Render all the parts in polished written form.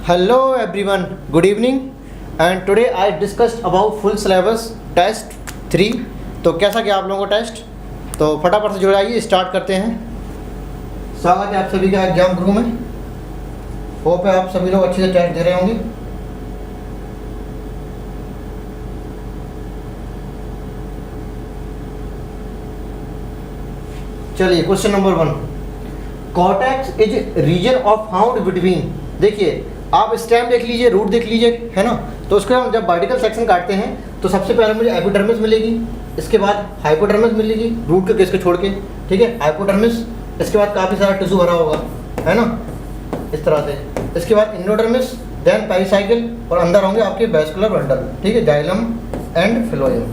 Hello everyone, good evening and today I discussed about full syllabus test 3। तो कैसा गया आप लोगों का टेस्ट? तो फटाफट से जुड़ाइए, स्टार्ट करते हैं। स्वागत है आप सभी का एग्जाम गुरु में। होप है आप सभी लोग अच्छे से टेस्ट दे रहे होंगे। चलिए question number 1, cortex is region of found between. देखिए आप स्टेम देख लीजिए, रूट देख लीजिए, है ना। तो उसको हम जब वर्टिकल सेक्शन काटते हैं तो सबसे पहले मुझे एपिडर्मिस मिलेगी, इसके बाद हाइपोडर्मिस मिलेगी, रूट के केस को छोड़ के, ठीक है, हाइपोडर्मिस। इसके बाद काफ़ी सारा टिश्यू भरा होगा, है ना, इस तरह से। इसके बाद इंडोडर्मिस, देन पेरिसाइकिल और अंदर होंगे आपके वैस्कुलर बंडल, ठीक है, जाइलम एंड फिलोएम,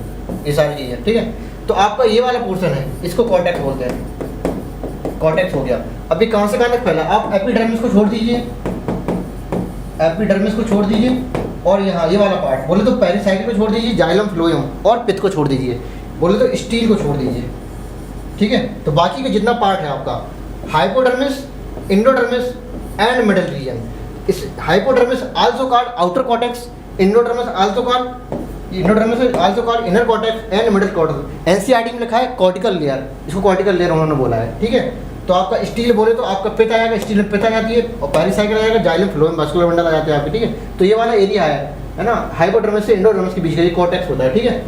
ये सारी चीज़ें, ठीक है। तो आपका ये वाला पोर्शन है, इसको कॉर्टेक्स बोलते हैं। कॉर्टेक्स हो गया। अभी कहाँ से कहाँ तक फैला? आप एपिडर्मिस को छोड़ दीजिए, एपिडर्मिस को छोड़ दीजिए, और यहाँ ये वाला पार्ट बोले तो पेरिसाइकिल को छोड़ दीजिए, जाइलम फ्लोएम और पित्त को छोड़ दीजिए, बोले तो स्टील को छोड़ दीजिए, ठीक है। तो बाकी का जितना पार्ट है आपका hypodermis, endodermis and middle region. इस hypodermis also called outer cortex, endodermis also called inner cortex and middle cortex. NCERT में लिखा है कॉर्टिकल लेयर, इसको कॉर्टिकल लेयर उन्होंने बोला है, ठीक है। तो आपका स्टील बोले तो आपका पित्त आएगा, स्टील में पित्त आ जाती है, और पेरिसाइकिल आएगा, जाइलम फ्लोएम वैस्कुलर बंडल आ जाते हैं आपके, ठीक है। तो ये वाला एरिया है ना, हाइपोडर्मिस से इंडोडर्मिस के बीच का ये कॉर्टेक्स होता है, ठीक है।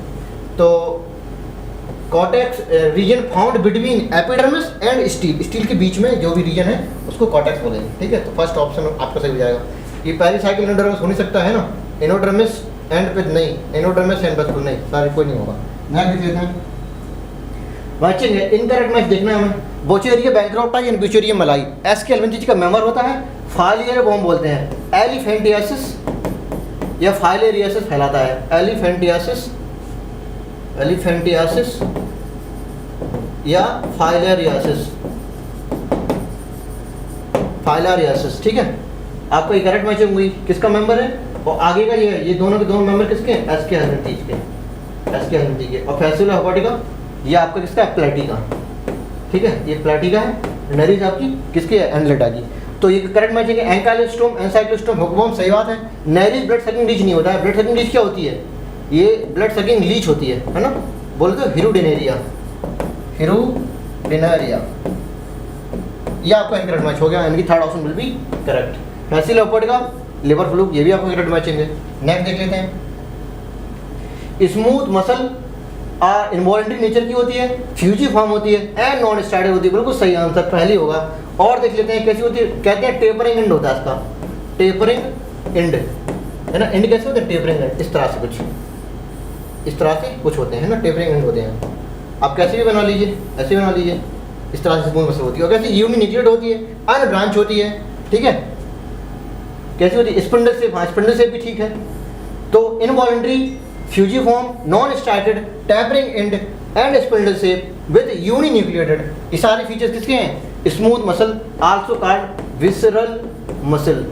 तो cortex region found between epidermis and stele, stele के बीच में जो भी रीजन है उसको कॉर्टेक्स बोलेंगे, ठीक है। तो फर्स्ट ऑप्शन आपका सही हो जाएगा। ये पेरिसाइकिल इंडोडर्मिस हो नहीं सकता है ना, इंडोडर्मिस एंड पित्त नहीं, इंडोडर्मिस एंड वैस्कुलर नहीं, सारे कोई नहीं होगा। नेक्स्ट देख लेते हैं। मैचिंग है, इनकरेक्ट मैच देखना है हमें। बोचेरिया बैंक्रोप्टा एंड ब्यूचेरिया मलाई एस के एल्वेंजिच का मेंबर होता है, फाइलियर बॉम्ब बोलते हैं। एलिफेंटियासिस या फाइलेरियासिस फैलाता है, एलिफेंटियासिस या फाइलेरियासिस, ठीक है। आपको ये करेक्ट मैचिंग हुई, किसका मेंबर है? और आगे का ये दोनों के दोनों मेंबर किसके हैं? एस के एल्वेंजिच के। और फैसिला हर्पेटिका ये आपका किसका है? प्लेटी का, ठीक है, ये प्लेटी का है। नरीज आपकी किसकी है? एनलेटा की। तो ये करेक्ट मैचिंग है। एंकाइलोस्टोम, एनसाइक्लोस्टोम, हुकबॉम, सही बात है। नरीज ब्लड सकिंग लीच नहीं होता है। ब्लड सकिंग लीच क्या होती है? ये ब्लड सकिंग लीच होती है ना। बोले तो हिरुडिनेरिया, ये आपका इनकरेक्ट मैच हो गया, यानी कि third option will be correct. Fasciola hepatica, liver fluke, ये भी आपका करेक्ट मैचिंग है। नेक्स्ट देख लेते हैं। स्मूथ मसल इनवॉल्यूंटरी नेचर की होती है, फ्यूजिफॉर्म होती है एंड नॉन स्टाइडल होती है। बिल्कुल सही आंसर पहले होगा। और देख लेते हैं कैसी होती है। कहते हैं टेपरिंग एंड होता है इसका, टेपरिंग एंड, है ना। एंड कैसे होते हैं? टेपरिंग एंड, इस तरह से कुछ होते हैं ना, टेपरिंग एंड होते हैं। आप कैसे भी बना लीजिए, ऐसे बना लीजिए, इस तरह से स्मूथ मसल होती है। और कैसे यूनिन्यूक्लियेट होती है, अनब्रांच होती है, ठीक है। कैसी होती है? स्पिंडल से, स्पिंडल से भी ठीक है। तो involuntary, fusiform, non started, tapering and and spindle shape with uninucleated, ये सारे फीचर्स किसके हैं? Smooth muscle, also called visceral muscle.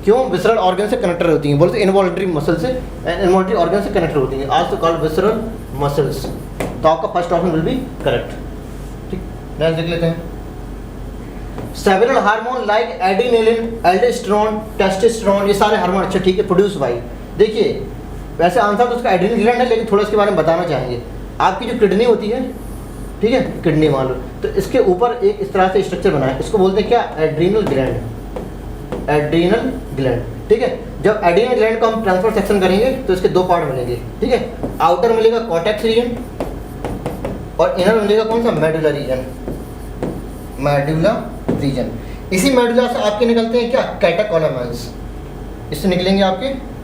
क्यों? विसरल ऑर्गन से कनेक्टेड होती हैं, बोलते इनवॉल्यूंटरी मसल से, इनवॉल्यूंटरी ऑर्गन से कनेक्टेड होती हैं, आल्सो कॉल्ड विसरल मसल्स। तो आपका first option will be correct, ठीक। नेक्स्ट देख लेते हैं। Several hormone like adrenaline, aldosterone, testosterone, ये सारे हार्मोन, अच्छा ठीक है, प्रोड्यूस बाय। देखिए वैसे आंसर तो उसका एड्रेनल ग्लैंड है, लेकिन थोड़ा इसके बारे में बताना चाहेंगे। आपकी जो किडनी होती है, ठीक है, किडनी मान लो, तो इसके ऊपर एक इस तरह से स्ट्रक्चर बना है, इसको बोलते हैं क्या? एड्रेनल ग्लैंड, एड्रेनल ग्लैंड, ठीक है। जब एड्रेनल ग्लैंड को हम ट्रांसफर सेक्शन करेंगे तो इसके दो पार्ट मिलेंगे, ठीक है। आउटर मिलेगा कॉर्टेक्स रीजन और इनर मिलेगा कौन सा? Medulla reason. इसी मेडुला से आपके निकलते हैं क्या? कैटाकोलामाइंस, इससे निकलेंगे आपके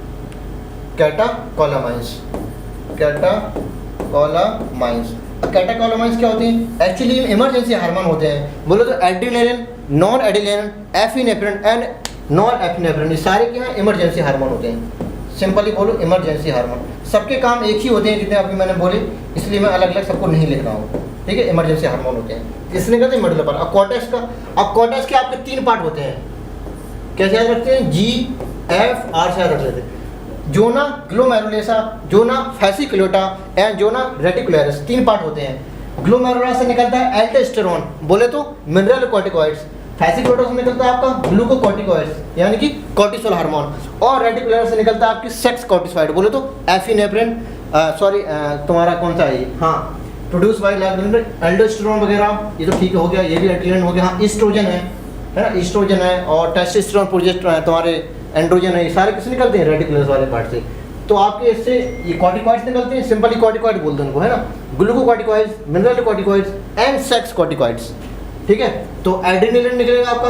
कैटाकोलामाइंस। कैटाकोलामाइंस क्या होते हैं? एक्चुअली इमरजेंसी हार्मोन होते हैं। बोलो तो adrenaline, non adrenaline, epinephrine and non epinephrine, ये सारे क्या हैं? इमरजेंसी हार्मोन होते हैं। सिंपली बोलो इमरजेंसी हार्मोन। सबके काम एक ही होते हैं जितने अभी मैंने बोले, इसलिए मैं अलग अलग सबको नहीं लिख रहा हूँ, ठीक है। इमरजेंसी हार्मोन होते हैं, इसने कहते हैं मेडुला पर। अब कॉर्टेक्स का, अब कॉर्टेक्स के आपके 3 पार्ट होते हैं, कैसे याद रखते हैं? GFR से याद रख लेते हैं। Zona glomerulosa, zona fasciculata and zona reticularis, 3 part होते हैं। ग्लोमेरुला से निकलता है एल्डोस्टेरोन, बोले तो मिनरल कॉर्टिकॉइड्स। फैसिक्लोटा से निकलता है आपका ग्लूकोकॉर्टिकॉइड्स यानी कि कॉर्टिसोल हार्मोन, और रेटिकुलर से निकलता है आपकी सेक्स कॉर्टिसॉइड, बोले तो एफिनेफ्रिन, सॉरी तुम्हारा कौन सा है ये, हाँ प्रोड्यूस बाय एल्डोस्टेरोन वगैरह, ये तो ठीक हो गया, ये भी एड्रेनलिन हो गया। हाँ ईस्ट्रोजन है ना, ईस्ट्रोजन है, और टेस्टोस्टेरोन, प्रोजेस्टेरोन है, तुम्हारे एंड्रोजन है, ये सारे किससे निकलते हैं, रेटिकुलर वाले पार्ट से। तो आपके इससे ये कॉर्टिकॉइड्स निकलते हैं, सिंपली कॉर्टिकॉइड बोलते हैं उनको, है ना, glucocorticoids, mineral corticoids and sex corticoids, ठीक है। तो एड्रेनलिन निकलेगा आपका,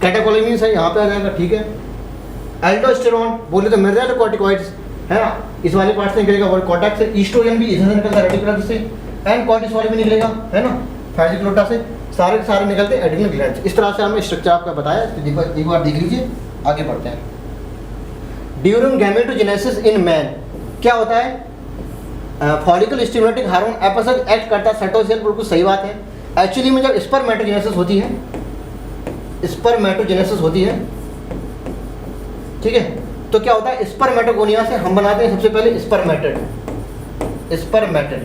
कैटेकोलामिन्स है यहाँ पे आ जाएगा, ठीक है। एल्डोस्टेरोन बोले तो मिनरल कॉर्टिकॉइड्स है ना, इस वाले पार्ट से निकलेगा, और कॉर्टेक्स से, ईस्ट्रोजन भी इधर से निकलता है रेटिकुलर से, एंड कॉर्टिसोल भी निकलेगा, है ना, फैसिक्लोटा से, सारे सारे निकलते हैं एड्रिनल ग्लैंड। इस तरह से हमने स्ट्रक्चर आपका बताया, एक बार देख लीजिए, आगे बढ़ते हैं। ड्यूरिंग गैमेटोजेनेसिस इन मैन क्या होता है, follicle stimulating hormone episode act करता है साइटोसेल, बिल्कुल सही बात है। एक्चुअली में जब स्पर्मेटोजेनेसिस होती है, स्पर्मेटोजेनेसिस होती है, ठीक है, तो क्या होता है, स्पर्मेटोगोनिया से हम बनाते हैं सबसे पहले स्पर्मेटेड, स्पर्मेटेड,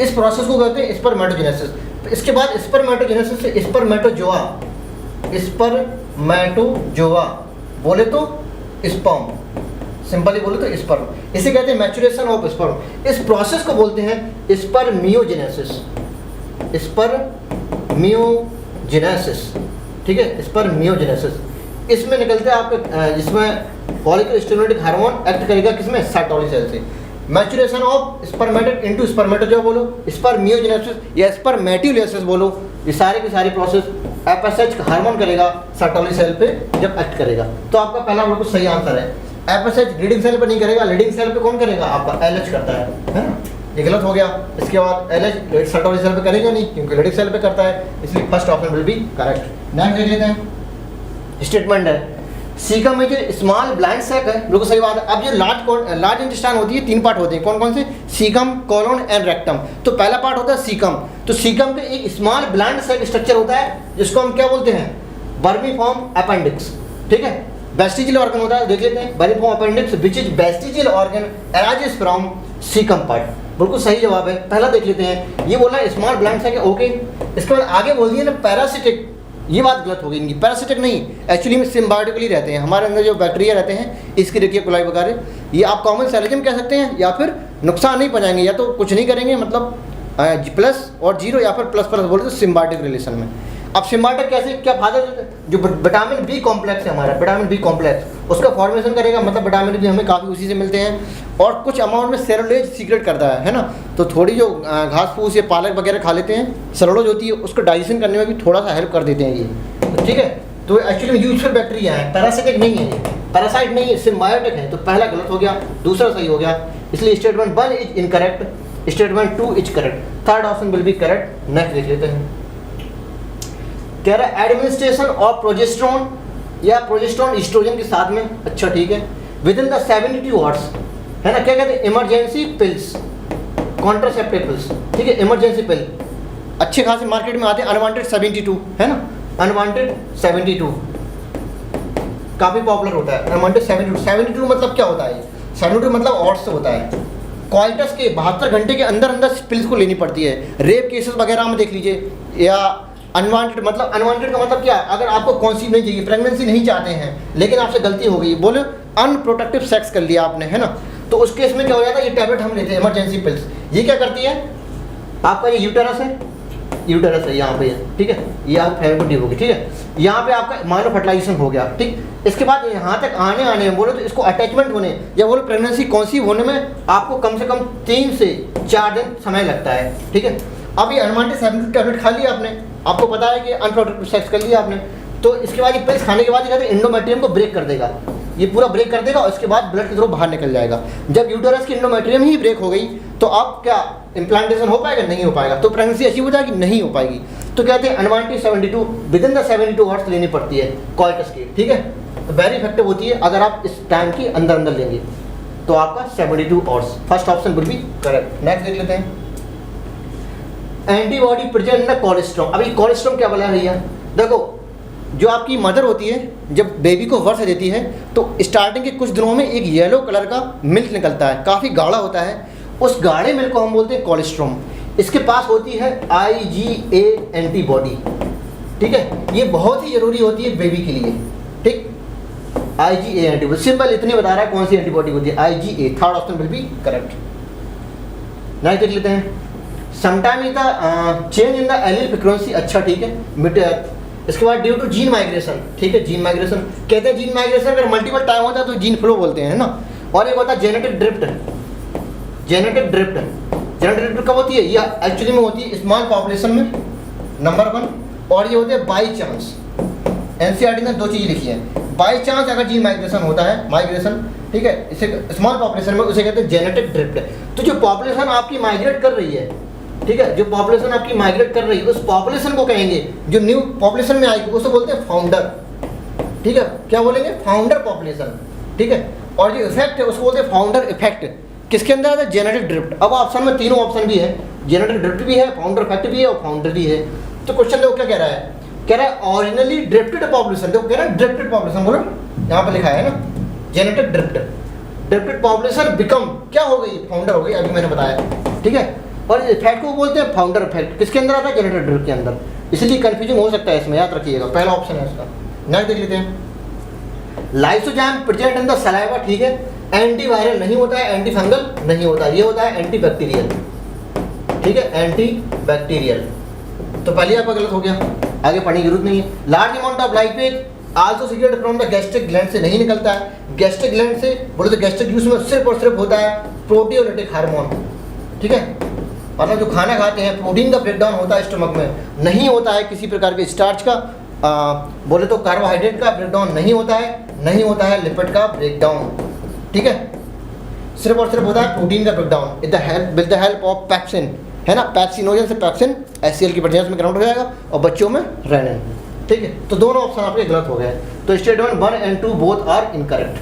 इस प्रोसेस को कहते हैं स्पर्मेटोजेनेसिस। तो इसके बाद स्पर्मेटोजेनेसिस से स्पर्मेटोजोआ, स्पर्मेटोजोआ बोले तो स्पर्म, सिंपली बोले तो स्पर्म, इसे कहते हैं मैच्योरेशन ऑफ स्पर्म। इस प्रोसेस को बोलते हैं स्पर्मियोजेनेसिस, स्पर्मियोजेनेसिस, ठीक है, स्पर्मियोजेनेसिस। इसमें निकलते हैं आपके, जिसमें फॉलिकल स्टिमुलेटिंग हार्मोन एक्ट करेगा किसमें, साइटोली सेल से। Maturation of spermatid into spermatozoa बोलो, स्पर्मियोजेनेसिस या स्पर्मेटियोलाइसिस बोलो, ये सारे की सारी प्रोसेस एफएसएच हार्मोन करेगा साइटोली सेल पे जब एक्ट करेगा। तो आपका पहला बिल्कुल सही आंसर है, एफएसएच लीडिंग सेल पे नहीं करेगा, लीडिंग सेल पे कौन करेगा, आपका एलएच करता है ना, ये गलत हो गया। इसके बाद एलएच साइटोली सेल पे करेगा नहीं, क्योंकि लीडिंग सेल पे करता है, इसलिए first option will be correct. Next देख लेते हैं, स्टेटमेंट है सीकम में जो स्मॉल ब्लाइंड सैक है, बिल्कुल सही बात है। अब जो लार्ज इंटेस्टाइन होती है, तीन पार्ट होते हैं, कौन कौन से, सीकम, कोलोन एंड रेक्टम। तो पहला पार्ट होता है सीकम, तो सीकम पे एक स्मॉल ब्लाइंड सैक स्ट्रक्चर होता है, जिसको हम क्या बोलते हैं, वर्मीफॉर्म अपेंडिक्स, ठीक है। वेस्टिजियल ऑर्गन होता है, देख लेते हैं, vermiform appendix which is vestigial organ arises from caecum part, बिल्कुल सही जवाब है। पहला देख लेते हैं, ये बोला स्मॉल ब्लाइंड सैक है, ओके। इसके बाद आगे बोल दिया ना पैरासिटिक, ये बात गलत हो गई इनकी, पैरासिटिक नहीं, एक्चुअली में सिम्बायोटिकली रहते हैं, हमारे अंदर जो बैक्टीरिया रहते हैं, इसकी रेखिया कोलाई वगैरह, ये आप कॉमन सेलेजम कह सकते हैं, या फिर नुकसान नहीं पहुंचाएंगे, या तो कुछ नहीं करेंगे, मतलब प्लस और जीरो, या फिर प्लस प्लस बोलते हैं सिम्बायोटिक रिलेशन में। अब सिम्बायोटिक कैसे, क्या फायदा देते हैं, जो विटामिन बी कॉम्प्लेक्स है हमारा, विटामिन बी कॉम्प्लेक्स उसका फॉर्मेशन करेगा, मतलब विटामिन बी हमें काफ़ी उसी से मिलते हैं, और कुछ अमाउंट में सेलुलोज सीक्रेट करता है ना। तो थोड़ी जो घास फूस या पालक वगैरह खा लेते हैं, सेलुलोज होती है, उसको डाइजेशन करने में भी थोड़ा सा हेल्प कर देते हैं ये, तो ठीक है। तो एक्चुअली यूजफुल बैक्टीरिया है, पैरासिटिक नहीं है, पैरासाइट नहीं है, सिम्बायोटिक है। तो पहला गलत हो गया, दूसरा सही हो गया, इसलिए statement 1 is incorrect, statement 2 is correct, third option will be correct. Next देख लेते हैं, कह रहा है एडमिनिस्ट्रेशन ऑफ प्रोजेस्टेरोन या प्रोजेस्टेरोन ईस्ट्रोजन के साथ में, अच्छा ठीक है, विद इन द 72 आवर्स, है ना, क्या कहते हैं, इमरजेंसी पिल्स, कॉन्ट्रासेप्टिव पिल्स, ठीक है, इमरजेंसी पिल अच्छे खासे मार्केट में आते हैं, अनवांटेड 72 है ना, अनवांटेड 72 काफ़ी पॉपुलर होता है, अनवांटेड 72 मतलब क्या होता है, 72 मतलब ऑर्ड्स से होता है, क्वाइटस के 72 घंटे के अंदर अंदर पिल्स को लेनी पड़ती है। रेप केसेस वगैरह में देख लीजिए, या अनवांटेड मतलब, अनवांटेड का मतलब क्या, अगर आपको कॉन्सीव नहीं चाहिए, प्रेगनेंसी नहीं चाहते हैं, लेकिन आपसे गलती हो गई, बोले अनप्रोटेक्टिव सेक्स कर लिया आपने, है ना, तो उस केस में क्या हो जाता है, ये टैबलेट हम लेते हैं इमरजेंसी पिल्स, ये क्या करती है, आपका ये यूटेरस है, यूटेरस है यहाँ पे, ठीक है, ये आप फेरोगोडी होगी, ठीक है, यहाँ पे आपका माइनो फर्टिलाइजेशन हो गया, ठीक। इसके बाद यहाँ तक आने में बोले तो इसको अटैचमेंट होने या बोले प्रेगनेंसी कॉन्सीव होने में आपको कम से कम 3 से 4 दिन समय लगता है, ठीक है। अब ये अनवांटेड 72 टैबलेट खा लिया आपने, आपको पता है कि अनप्रोटेक्टिव सेक्स कर लिया आपने, तो इसके बाद ये पिल्स खाने के बाद ये कहते हैं एंडोमेट्रियम को ब्रेक कर देगा, ये पूरा ब्रेक कर देगा, और इसके बाद ब्लड के थ्रू बाहर निकल जाएगा। जब यूटेरस की एंडोमेट्रियम ही ब्रेक हो गई, तो अब क्या इम्प्लांटेशन हो पाएगा, नहीं हो पाएगा, तो प्रेगनेंसी अचीव हो जाएगी, नहीं हो पाएगी। तो कहते हैं unwanted 72 with in the 72 hours लेनी पड़ती है कॉइटस की, ठीक है, वेरी इफेक्टिव होती है अगर आप इस टाइम के अंदर अंदर लेंगे, तो आपका 72 hours, first option will be correct. Next देख लेते हैं, एंटीबॉडी प्रेजेंट इन कोलेस्ट्रॉम। अभी कोलेस्ट्रॉम क्या बोला भैया, देखो जो आपकी मदर होती है जब बेबी को वर्ष देती है, तो स्टार्टिंग के कुछ दिनों में एक येलो कलर का मिल्क निकलता है, काफ़ी गाढ़ा होता है, उस गाढ़े मिल्क को हम बोलते हैं कोलेस्ट्रॉम। इसके पास होती है IgA एंटीबॉडी, ठीक है, ये बहुत ही जरूरी होती है बेबी के लिए, ठीक। IgA एंटीबॉडी, सिंपल इतनी बता रहा है कौन सी एंटीबॉडी होती है, IgA, third option will be correct. Next देख लेते हैं, sometime in the change in the allele frequency, अच्छा ठीक है। इसके बाद ड्यू टू जीन माइग्रेशन, ठीक है, जीन माइग्रेशन कहते हैं, जीन माइग्रेशन अगर मल्टीपल टाइम होता है तो जीन फ्लो बोलते हैं, है ना। और एक होता है genetic drift, genetic drift, genetic drift कब होती है, ये एक्चुअली में होती है स्मॉल पॉपुलेशन में, नंबर 1, और ये होते हैं बाई चांस। NCERT ने 2 चीज़ लिखी है, बाई चांस अगर जीन माइग्रेशन होता है, माइग्रेशन, ठीक है, इसे स्मॉल पॉपुलेशन में उसे कहते हैं जेनेटिक ड्रिफ्ट। तो जो पॉपुलेशन आपकी माइग्रेट कर रही है, ठीक है, जो पॉपुलेशन आपकी माइग्रेट कर रही है उस पॉपुलेशन को कहेंगे, जो न्यू पॉपुलेशन में आएगी उसको बोलते हैं फाउंडर, ठीक है, क्या बोलेंगे, फाउंडर पॉपुलेशन, ठीक है। और जो इफेक्ट है उसको बोलते हैं फाउंडर इफेक्ट, किसके अंदर आता है, जेनेटिक ड्रिफ्ट। अब ऑप्शन में तीनों ऑप्शन भी है, जेनेटिक ड्रिफ्ट भी है, फाउंडर इफेक्ट भी है और फाउंडर भी है। तो क्वेश्चन देखो क्या कह रहा है, कह रहा है ओरिजिनली ड्रिफ्टेड पॉपुलेशन, देखो कह रहा है ड्रिफ्टेड पॉपुलेशन, बोलो यहाँ पे लिखा है ना, genetic drift, drifted population become क्या हो गई, फाउंडर हो गई, अभी मैंने बताया, ठीक है। और इफेक्ट को बोलते हैं फाउंडर इफेक्ट, किसके अंदर आता है, जेनेटिक ड्रिफ्ट के अंदर, इसलिए कंफ्यूजन हो सकता है इसमें, याद रखिएगा, पहला ऑप्शन है इसका। नेक्स्ट देख लेते हैं, lysozyme present in the saliva, ठीक है, एंटीवायरल नहीं होता है, एंटी फंगल नहीं होता है, ये होता है एंटी बैक्टीरियल, ठीक है, एंटी बैक्टीरियल। तो पहले आपका गलत हो गया, आगे पढ़ने की जरूरत नहीं है। Large amount of lipase also secreted from the gastric gland, से नहीं निकलता है, गैस्ट्रिक ग्लैंड से बोले तो गैस्ट्रिक जूस में सिर्फ और सिर्फ होता है प्रोटियोलिटिक हार्मोन, ठीक है, मतलब जो खाना खाते हैं प्रोटीन का ब्रेकडाउन होता है स्टमक में, नहीं होता है किसी प्रकार के स्टार्च का, बोले तो कार्बोहाइड्रेट का ब्रेकडाउन नहीं होता है, नहीं होता है लिपिड का ब्रेकडाउन, ठीक है, सिर्फ और सिर्फ होता है प्रोटीन का breakdown with the help of pepsin, है ना, पैप्सिनोजन से पैप्सिन HCl की प्रेजेंस में कन्वर्ट हो जाएगा और बच्चों में रेनिन, ठीक है। तो दोनों ऑप्शन आपके गलत हो गए, तो statement 1 and 2 both are incorrect,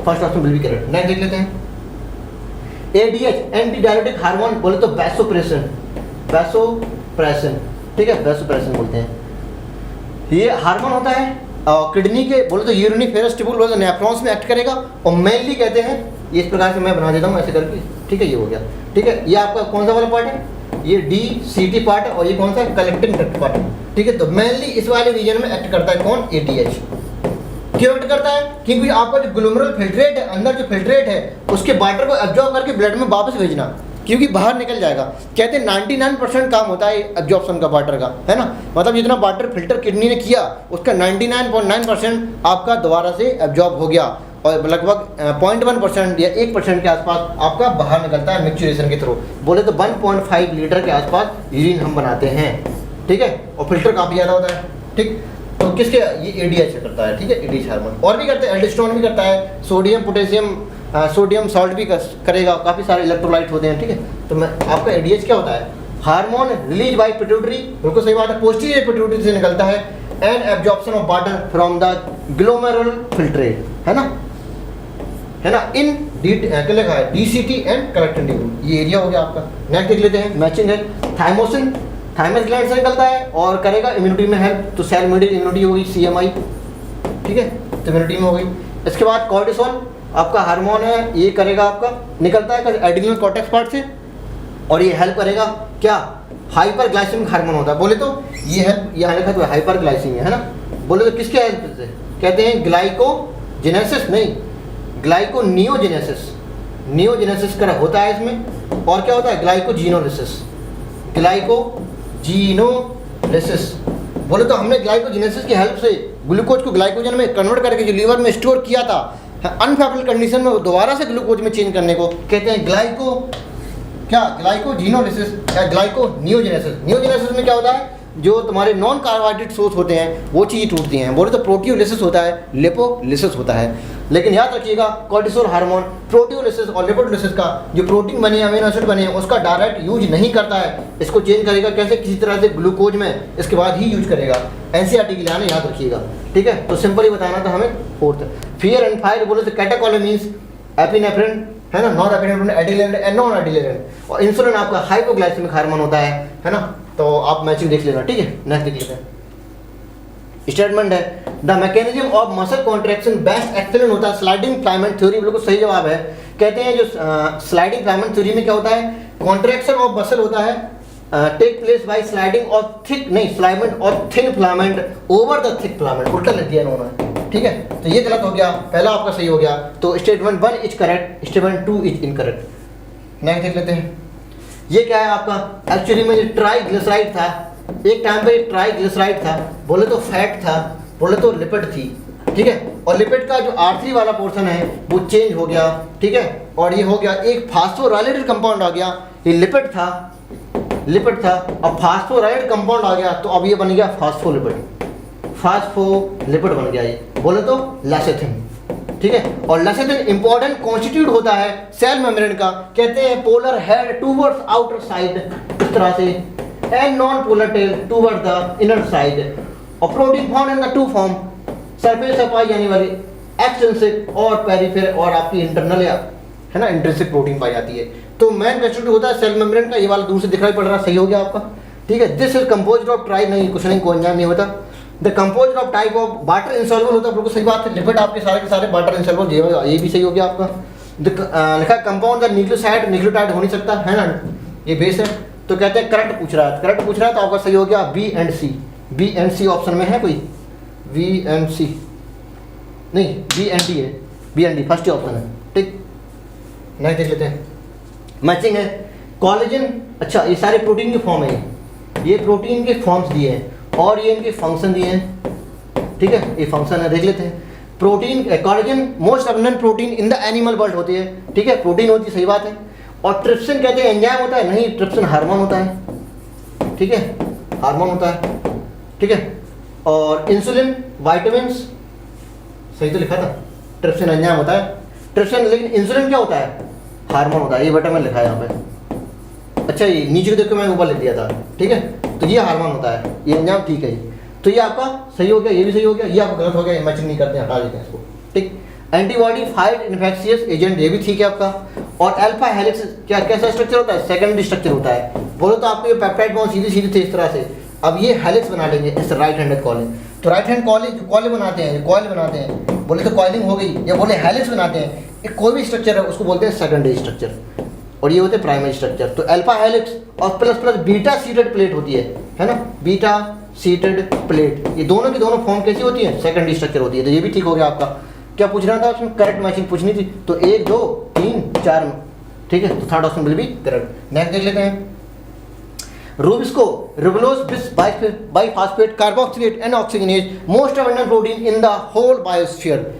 first option will be correct. Next देख लेते हैं, ADH एंटी डायरेटिक हार्मोन, बोले तो वैसोप्रेसिन, वैसोप्रेसिन, ठीक है, वैसोप्रेसिन बोलते हैं, ये हार्मोन होता है किडनी के, बोले तो यूरिनिफेरस ट्यूबुल, बोले तो नेफ्रॉन्स में एक्ट करेगा, और मेनली कहते हैं, ये इस प्रकार से मैं बना देता हूँ ऐसे करके, ठीक है, ये हो गया, ठीक है। ये आपका कौन सा वाला पार्ट है, ये DCT पार्ट है, और ये कौन सा कलेक्टिंग डक्ट पार्ट है, ठीक है। तो मेनली इस वाले रीजन में एक्ट करता है कौन, ADH। क्यों एक्ट करता है, क्योंकि आपका जो ग्लोमेरुलर फिल्ट्रेट है, अंदर जो फिल्ट्रेट है उसके वाटर को एब्जॉर्ब करके ब्लड में वापस भेजना, क्योंकि बाहर निकल जाएगा। कहते हैं 99% काम होता है एब्जॉर्प्शन का वाटर का, है ना, मतलब जितना वाटर फिल्टर किडनी ने किया उसका 99.9% आपका दोबारा से एब्जॉर्ब हो गया, और लगभग 0.1% या 1% के आसपास आपका बाहर निकलता है मिक्सचुरेशन के थ्रू, बोले तो 1.5 लीटर के आसपास यूरिन हम बनाते हैं, ठीक है, और फिल्टर काफ़ी ज़्यादा होता है, ठीक। तो किसके, ये ADH करता है, ठीक है, ADH हार्मोन। और भी करते हैं, एल्डोस्टेरोन भी करता है, सोडियम पोटेशियम सोडियम सॉल्ट भी करेगा, काफ़ी सारे इलेक्ट्रोलाइट होते हैं, ठीक है। तो मैं आपका ADH क्या होता है, हार्मोन रिलीज बाय पिट्यूटरी, बिल्कुल सही बात है, पोस्टीरियर पिट्यूटरी से निकलता है, and absorption of water from the glomerular filtrate, है ना, इन क्या लिखा है, DCT एंड कलेक्टिंग ट्यूब, ये एरिया हो गया आपका। नेक्स्ट देख लेते हैं, मैचिंग है, थाइमोसिन थाइमस ग्लैंड से निकलता है और करेगा इम्यूनिटी में हेल्प, तो सेल मीडिएटेड इम्यूनिटी होगी CMI, ठीक है, तो इम्यूनिटी में हो गई। इसके बाद कॉर्टिसोल आपका हार्मोन है, ये करेगा आपका निकलता है एड्रिनल कॉर्टेक्स पार्ट से, और ये हेल्प करेगा क्या, हाइपर ग्लाइसेमिक हार्मोन होता है, बोले तो ये हेल्प यहाँ लिखा तो हाइपर ग्लाइसीमिया, है ना, बोले तो किसके हेल्प से, कहते हैं ग्लाइकोजेनेसिस, नहीं ग्लाइकोनियोजेनेसिस, नियोजेनेसिस का होता है इसमें, और क्या होता है ग्लाइकोजीनोलिसिस, ग्लाइकोजीनोलिसिस, बोले तो हमने ग्लाइकोजेनेसिस की हेल्प से ग्लूकोज को ग्लाइकोजन में कन्वर्ट करके जो लीवर में स्टोर किया था अनफेवरेबल कंडीशन में दोबारा से ग्लूकोज में चेंज करने को कहते हैं ग्लाइकोजीनोलिसिस या ग्लाइकोनियोजेनेसिस। नियोजेनेसिस में क्या होता है, जो तुम्हारे नॉन कार्बोहाइड्रेट सोर्स होते हैं वो चीज़ टूटती हैं, बोले तो प्रोटियोलिसिस होता है, लिपोलिसिस होता है। लेकिन याद रखिएगा कॉर्टिसोल हार्मोन प्रोटियोलिसिस और लिपोलिसिस का जो प्रोटीन बने अमीनो एसिड बने हैं उसका डायरेक्ट यूज नहीं करता है, इसको चेंज करेगा कैसे, किसी तरह से ग्लूकोज में इसके बाद ही यूज करेगा। NCERT के लिए आने याद रखिएगा, ठीक है। तो सिंपल ही बताना था हमें। फोर्थ, फियर एंड फायर बोले तो कैटेकोलेमिन्स, एपिनेफ्रिन, है ना, नॉन एपिनेफ्रिन, एडिलेरेंट एंड नॉन एडिलेरेंट, और इंसुलिन आपका हाइपोग्लाइसेमिक हार्मोन होता है ना। तो आप मैचिंग देख लेना, ठीक है। नेक्स्ट देख लेते हैं, स्टेटमेंट है the mechanism of muscle contraction best excellent होता है स्लाइडिंग फ्लाइमेंट थ्योरी, बिल्कुल सही जवाब है। कहते हैं जो स्लाइडिंग फ्लाइमेंट थ्योरी में क्या होता है, कॉन्ट्रैक्शन ऑफ मसल होता है, take place by sliding of thick नहीं स्लाइमेंट और thin filament over the thick filament, उल्टा लिख दिया इन्होंने, ठीक है। तो ये गलत हो गया, पहला आपका सही हो गया। तो statement 1 is correct, statement 2 is incorrect. Next देख लेते हैं, ये क्या है आपका, एक्चुअली में ये ट्राइग्लिसराइड था, एक टाइम पे ट्राइग्लिसराइड था, बोले तो फैट था, बोले तो लिपिड थी, ठीक है। और लिपिड का जो R3 वाला पोर्शन है वो चेंज हो गया, ठीक है, और ये हो गया एक फास्फोराइलेटेड कंपाउंड आ गया, ये लिपिड था अब फास्फोराइलेटेड कंपाउंड आ गया तो अब ये बन गया फास्फोलिपिड बन गया, ये बोले तो लेसिथिन, ठीक है। और लेसिथिन इंपॉर्टेंट कॉन्स्टिट्यूट होता है सेल मेम्ब्रेन का, कहते हैं polar head towards outer side इस तरह से, and non polar tail toward the inner side, और protein found in the two form, surface से पाई जाने वाली एक्सट्रिंसिक और पेरिफेर और आपकी इंटरनल या है ना इंट्रिंसिक प्रोटीन पाई जाती है। तो मेन कंस्टिट्यूट होता है सेल मेम्ब्रेन का, ये वाला दूर से दिखाई पड़ रहा, सही हो गया आपका, ठीक है। This is composed of try, नहीं कुछ नहीं, कोई एंजाइम नहीं होता। The composed of type of water insoluble होता है, बिल्कुल सही बात है, लिपिड आपके सारे के सारे वाटर इंसॉल्युबल, ये भी सही हो गया आपका। लिखा कंपाउंड द न्यूक्लियोसाइड, न्यूक्लियोटाइड हो नहीं सकता है ना, ये बेस है। तो कहते हैं करेक्ट पूछ रहा है, तो आपका सही हो गया बी एंड सी ऑप्शन में है कोई, बी एंड सी नहीं, बी एंड डी है, B and D first option है, ठीक। नेक्स्ट देख लेते हैं, मैचिंग है कोलेजन, अच्छा ये सारे प्रोटीन के फॉर्म है, ये प्रोटीन के फॉर्म्स दिए हैं और ये इनके फंक्शन दिए हैं, ठीक है, ये फंक्शन है, देख लेते हैं। Protein collagen most abundant protein in the animal world होती है, ठीक है, प्रोटीन होती है, सही बात है। और ट्रिप्सिन कहते हैं एंजाइम होता है, नहीं ट्रिप्सिन हार्मोन होता है, ठीक है, हार्मोन होता है, ठीक है। और इंसुलिन विटामिन्स, सही तो लिखा था, ट्रिप्सिन एंजाइम होता है, ट्रिप्सिन, लेकिन इंसुलिन क्या होता है, हार्मोन होता है, ये विटामिन लिखा है यहाँ पे, अच्छा ये नीचे को देखो मैंने ऊपर लिख दिया था, ठीक है। तो ये हार्मोन होता है, ये एंजाइम, ठीक है। तो ये आपका सही हो गया, ये भी सही हो गया, ये आपका गलत हो गया, मैचिंग नहीं करते हैं, हटा देते हैं इसको, ठीक। एंटीबॉडी फाइट इन्फेक्शियस एजेंट, ये भी ठीक है आपका। और अल्फा हेलिक्स क्या कैसा स्ट्रक्चर होता है, सेकेंडरी स्ट्रक्चर होता है, बोलो तो आपको ये पेप्टाइड बॉन्ड सीधी थे इस तरह से, अब ये हेलिक्स बना लेंगे, इस राइट हैंडेड कॉलिंग। तो राइट हैंड कॉइल बनाते हैं, बोले तो कॉइलिंग हो गई, या बोले हेलिक्स बनाते हैं, एक कोई भी स्ट्रक्चर है उसको बोलते हैं सेकेंडरी स्ट्रक्चर, और ये होते हैं प्राइमरी स्ट्रक्चर। तो अल्फा हेलिक्स और प्लस बीटा सीटेड प्लेट होती है ना, बीटा सीटेड प्लेट, ये दोनों की दोनों फॉर्म कैसी होती है, सेकेंडरी स्ट्रक्चर होती है। तो ये भी ठीक हो गया आपका। क्या पूछ रहा था उसमें, करेक्ट मैचिंग पूछनी थी, तो 1 2 3 4, ठीक है, तो third option will be correct. Next देख लेते हैं, rubisco ribulose bis biphosphate carboxylase and oxygenase most abundant protein in the whole biosphere,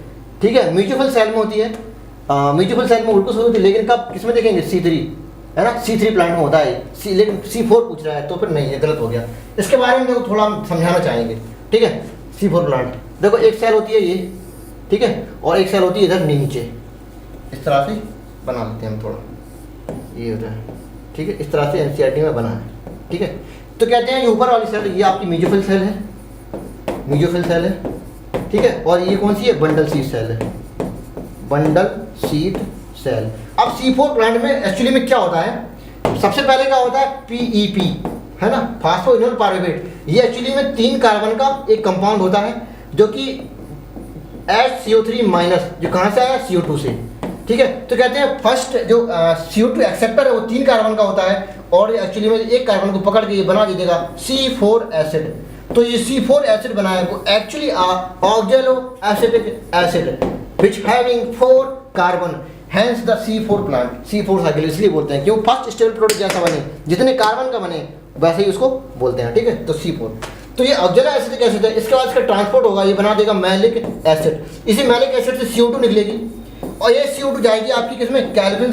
ठीक है, म्यूचुअल सेल में होती है, म्यूचुअल सेल में उल्टू होती है, लेकिन कब किसमें देखेंगे, C3 है ना, C3 प्लांट में होता है, लेकिन C4 पूछ रहा है, तो फिर नहीं है, गलत हो गया। इसके बारे में देखो थोड़ा हम समझाना चाहेंगे, ठीक है। C4 प्लांट देखो, एक सेल होती है ये, ठीक है, और एक सेल होती है इधर नीचे, इस तरह से बना लेते हैं हम, थोड़ा ये होता है, ठीक है, इस तरह से NCERT में बना है, ठीक है। तो कहते हैं ये ऊपर वाली सेल, ये आपकी म्यूचुअल सेल है, ठीक है, और ये कौन सी है, बंडल सीड सेल है, बंडल सीड सेल। अब C4 प्लांट में एक्चुअली में क्या होता है, सबसे पहले क्या होता है, PEP है ना, फास्फोइनोल पायरुवेट, ये एक्चुअली में 3 कार्बन का एक कंपाउंड होता है, जो कि HCO3- जो कहाँ से आया, CO2 से, ठीक है। तो कहते हैं फर्स्ट जो CO2 एक्सेप्टर है वो 3 कार्बन का होता है, और एक्चुअली में एक कार्बन को पकड़ के ये बना दीजिएगा C4 एसिड। तो ये C4 एसिड बनाया वो actually ऑक्जेलो acetic acid which having 4 carbon, hence the C4 plant, C4 cycle इसलिए बोलते हैं क्यों, फर्स्ट स्टेबल प्रोडक्ट जैसा बने, जितने कार्बन का बने वैसे ही उसको बोलते हैं, ठीक है। तो C4, तो ये ऑक्जेलो एसिटिक एसिड है, इसके बाद इसका ट्रांसपोर्ट होगा, ये बना देगा मैलिक एसिड, इसी मैलिक एसिड से CO2 निकलेगी, और ये CO2 जाएगी आपकी किसमें, कैल्विन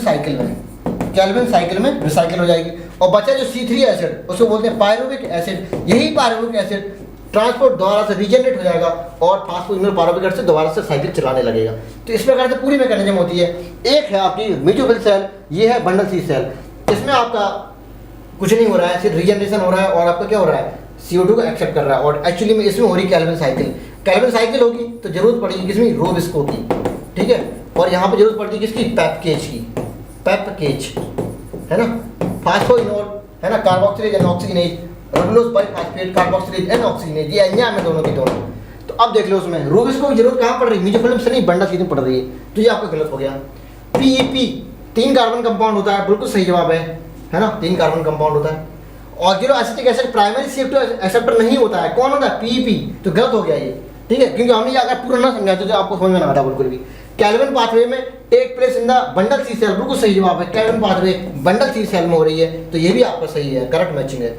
साइकिल में रिसाइकिल हो जाएगी, और बचा जो C3 एसिड उसको बोलते हैं पायरुविक एसिड, यही पायरुविक एसिड ट्रांसपोर्ट दोबारा से रीजनरेट हो जाएगा और फास्फोइनोल पायरुविक एसिड से दोबारा से साइकिल चलाने लगेगा। तो इस प्रकार से पूरी मैकेनिज्म होती है। एक है आपकी म्यूचुअल सेल, ये है बंडल सीड सेल, इसमें आपका कुछ नहीं हो रहा है, सिर्फ रीजनरेशन हो रहा है, और आपका क्या हो रहा है, CO2 को एक्सेप्ट कर रहा है, और एक्चुअली में इसमें हो रही कैल्विन साइकिल होगी, तो जरूरत पड़ेगी किसमें, रोबिस्को की, ठीक है। और यहाँ पे जरूरत पड़ती है किसकी, पैपकेज है ना, फास्फोइनोल है ना, carboxylase and oxygenase, ribulose bisphosphate carboxylase and oxygenase, ये एंजाइम है दोनों की दोनों। तो अब देख लो उसमें रूबिस्को की जरूरत कहाँ पड़ रही है, म्यूचुअल से नहीं, बंडल सीड में पड़ रही है, तो ये आपका गलत हो गया। PEP 3 कार्बन कंपाउंड होता है, बिल्कुल सही जवाब है ना, 3 कार्बन कंपाउंड होता है। ऑक्जेलो acetic acid primary CO2 acceptor नहीं होता है, कौन होता है? PEP। तो गलत हो गया ये, ठीक है, क्योंकि हमने ये अगर पूरा ना समझाते तो आपको समझ में ना आता बिल्कुल भी। कैल्विन पाथवे में take place in the bundle sheath cell, बिल्कुल सही जवाब है, Calvin pathway bundle sheath cell में हो रही है, तो ये भी आपका सही है, करेक्ट मैचिंग है,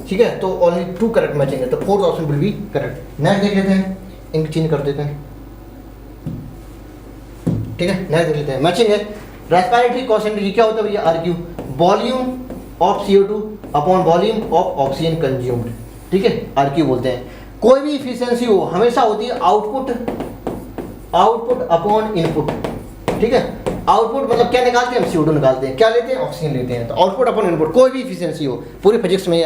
ठीक है। तो ओनली 2 करेक्ट मैचिंग है, तो 4th option will be correct. Next देख लेते हैं, इंक चेंज कर देते हैं, ठीक है। नेक्स्ट देख लेते हैं, मैचिंग है। रेस्पिरेटरी कॉन्सेंट्रेशन क्या होता है भैया? RQ, volume of CO2 upon volume of oxygen consumed, ठीक है, RQ बोलते हैं। कोई भी इफिशियंसी हो हमेशा होती है आउटपुट अपॉन इनपुट, ठीक है। आउटपुट मतलब क्या निकालते हैं हम? CO2 निकालते हैं, क्या लेते हैं? ऑक्सीजन लेते हैं, तो आउटपुट अपॉन इनपुट कोई भी इफिशियंसी हो, पूरी फिजिक्स में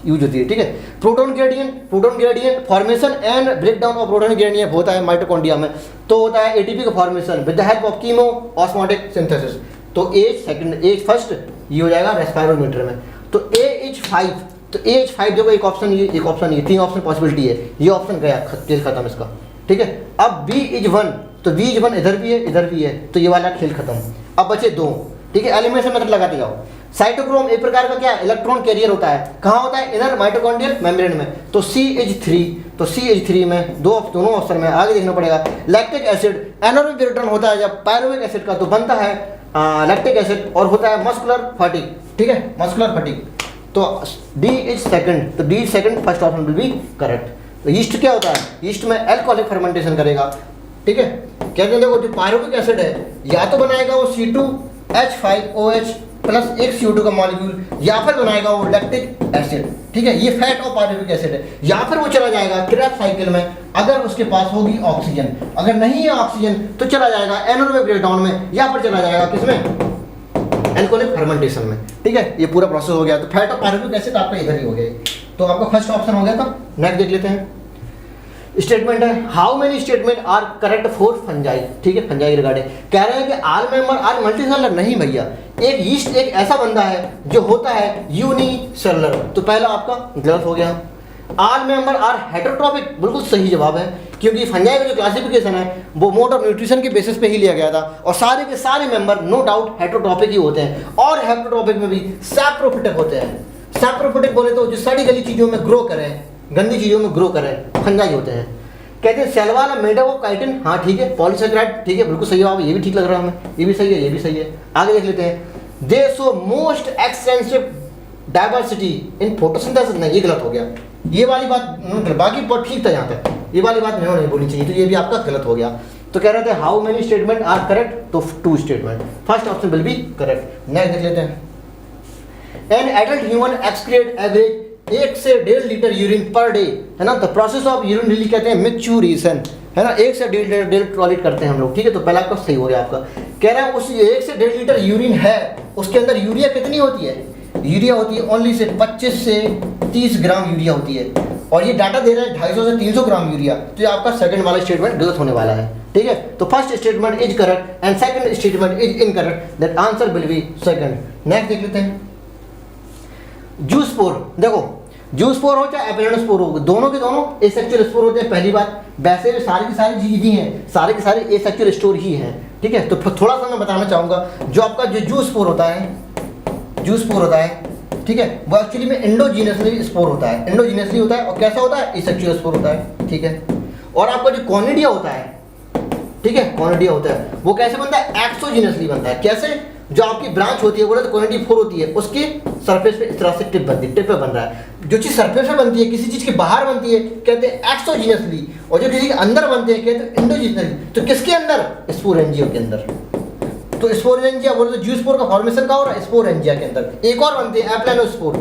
यूज होती है, ठीक है। Proton gradient formation and break down of proton gradient होता है माइटोकॉन्ड्रिया में, तो होता है ATP का formation with the help of chemo osmotic synthesis. तो एज फर्स्ट ये हो जाएगा रेस्पिरोमीटर में। तो AH5, तो AH5 देखो एक ऑप्शन ये, एक ऑप्शन ये, 3 ऑप्शन पॉसिबिलिटी है, ये ऑप्शन गया, खेल खत्म इसका, ठीक है। अब B1, तो B1 इधर भी है इधर भी है, तो ये वाला खेल खत्म। अब बचे 2, ठीक है, एलिमिनेशन मेथड लगाते जाओ। साइटोक्रोम एक प्रकार का क्या इलेक्ट्रॉन कैरियर होता है, कहाँ होता है? इनर माइटोकॉन्ड्रियल मेम्ब्रेन में। तो CH3, तो CH3 में दोनों ऑप्शन में आगे देखना पड़ेगा। लैक्टिक एसिड एनारोबिक रिटर्न होता है जब पायरुविक एसिड का, तो बनता है लैक्टिक एसिड और होता है मस्कुलर फटीग, ठीक है, मस्कुलर फटीग। तो D इज सेकंड, तो D second, first option will be correct. तो ईस्ट क्या होता है? ईस्ट में अल्कोहलिक फर्मेंटेशन करेगा, ठीक है। कहते हैं देखो जो पायरुविक एसिड है या तो बनाएगा वो C2H5OH प्लस एक CO2 का मॉलिक्यूल, या फिर बनाएगा वो लैक्टिक एसिड, ठीक है, ये फैट ऑफ पायरुविक एसिड है। या फिर वो चला जाएगा क्रेब्स साइकिल में, अगर उसके पास होगी ऑक्सीजन, अगर नहीं है ऑक्सीजन तो चला जाएगा एनारोबिक ब्रेकडाउन में, या फिर चला जाएगा किसमें? अल्कोहलिक फर्मेंटेशन में, ठीक है। ये पूरा प्रोसेस हो गया, तो फैट ऑफ पायरुविक एसिड आपका इधर ही हो गया, तो आपका फर्स्ट ऑप्शन हो गया था। नेक्स्ट देख लेते हैं, स्टेटमेंट है how many statement are correct for fungi, ठीक है, फंजाई रिगार्डिंग। कह रहे हैं कि आल मेंबर आर मल्टीसेलुलर, नहीं भैया, एक यीस्ट एक ऐसा बंदा है जो होता है यूनिसेलुलर, तो पहला आपका गलत हो गया। आल मेंबर आर हेटेरोट्रॉपिक, बिल्कुल सही जवाब है, क्योंकि फंजाई का जो क्लासिफिकेशन है वो मोड ऑफ न्यूट्रिशन के बेसिस पे ही लिया गया था, और सारे के सारे मेंबर नो डाउट हेटेरोट्रॉपिक ही होते हैं, और हेटेरोट्रॉपिक में भी सैप्रोफिटिक होते हैं। सैप्रोफिटिक बोले तो जो सड़ी गली चीज़ों में ग्रो करें, गंदी चीज़ों में ग्रो करें, फंजाई होते हैं। कहते हैं सेल वाला मेड ऑफ काइटिन, हाँ ठीक है, पॉलीसेकेराइड, ठीक है, बिल्कुल सही जवाब, ये भी ठीक लग रहा है हमें, ये भी सही है, ये भी सही है। आगे देख लेते हैं, दे show most extensive diversity in photosynthesis, नहीं ये गलत हो गया, ये वाली बात बाकी बहुत ठीक था यहाँ तक, ये वाली बात नहीं बोलनी चाहिए, तो ये भी आपका गलत हो गया। तो कह रहे थे how many statement are correct, तो 2 statement, first option will be correct. Next देख लेते हैं, an adult human excrete average 1 से 1.5 लीटर यूरिन पर डे, है ना। The process of urine release कहते हैं मैच्योरेशन, है ना, 1 से 1.5 लीटर टॉयलेट करते हैं हम लोग, ठीक है। तो पहला आपका सही हो गया आपका। कह रहे हैं उस 1 से 1.5 लीटर यूरिन है, उसके अंदर यूरिया कितनी होती है? यूरिया होती है ओनली से 25 से 30 ग्राम यूरिया होती है, और ये डाटा दे रहा है 250 से 300 ग्राम यूरिया, तो ये आपका सेकंड वाला स्टेटमेंट गलत होने वाला है, ठीक है। तो first statement is correct and second statement is incorrect, that answer will B second. Next देख लेते हैं, जूस्पोर, देखो जूस्पोर हो चाहे एपेलोनोस्पोर हो, दोनों के दोनों एसेक्सुअल स्पोर होते हैं, पहली बात। वैसे भी सारी की सारी चीज़ ही हैं, सारे के सारे एसेक्सुअल स्टोर ही हैं, ठीक है। तो थोड़ा सा मैं बताना चाहूँगा, जो आपका जो जूस्पोर होता है, ठीक है, वो एक्चुअली में एंडोजीनियसली स्पोर होता है, एंडोजीनियसली होता है, और कैसा होता है? एसेक्सुअल स्पोर होता है, ठीक है। और आपका जो कॉनिडिया होता है, ठीक है, कॉनिडिया होता है, वो कैसे बनता है? एक्सोजीनियसली बनता है। कैसे? जो आपकी ब्रांच होती है बोले तो कॉनिडी 4 होती है, उसकी सरफेस पे इस तरह से टिप बनती है, टिप पे बन रहा है। जो चीज़ सरफेस पे बनती है, किसी चीज़ के बाहर बनती है, कहते हैं एक्सोजीनियसली, और जो किसी के अंदर बनते हैं कहते हैं एंडोजीनियसली। तो किसके अंदर? स्पोरेंजिया के अंदर। तो स्पोरेंजिया बोले तो जूस्पोर का फॉर्मेशन कहाँ हो रहा है? स्पोरेंजिया के अंदर। एक और बनते हैं एप्लानोस्पोर,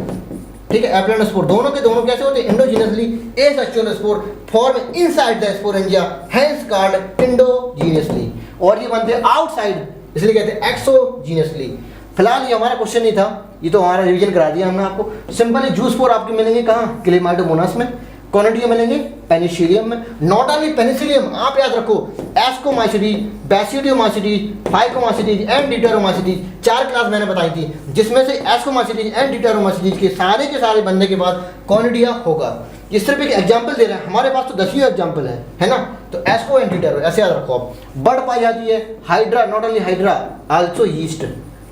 ठीक है, एप्लानोस्पोर, दोनों के दोनों कैसे होते हैं? Endogenously, asexual spore form inside the sporangia, hence called endogenously, और ये बनते हैं आउटसाइड, इसलिए कहते हैं एक्सोजीनियसली। फिलहाल ये हमारा क्वेश्चन नहीं था, ये तो हमारा रिवीजन करा दिया हमने आपको। सिंपली जूस्पोर आपके मिलेंगे कहाँ? क्लेमाइडोमोनास में, कॉनिडिया मिलेंगे पेनिसिलियम में। नॉट ओनली पेनिसिलियम, आप याद रखो, ascomycetes, basidiomycetes, phycomycetes and deuteromycetes, 4 class मैंने बताई थी, जिसमें से एस्कोमाइसिटीज एंड डिटेरोमाइसिटीज के सारे बनने के बाद कॉनिडिया होगा। इस तरह एक एग्जाम्पल दे रहे हैं, हमारे पास तो 10 एग्जाम्पल है ना। तो एस्को एंड डिटेरो ऐसे याद रखो आप। बर्ड पाई जाती है hydra, not only hydra, also yeast.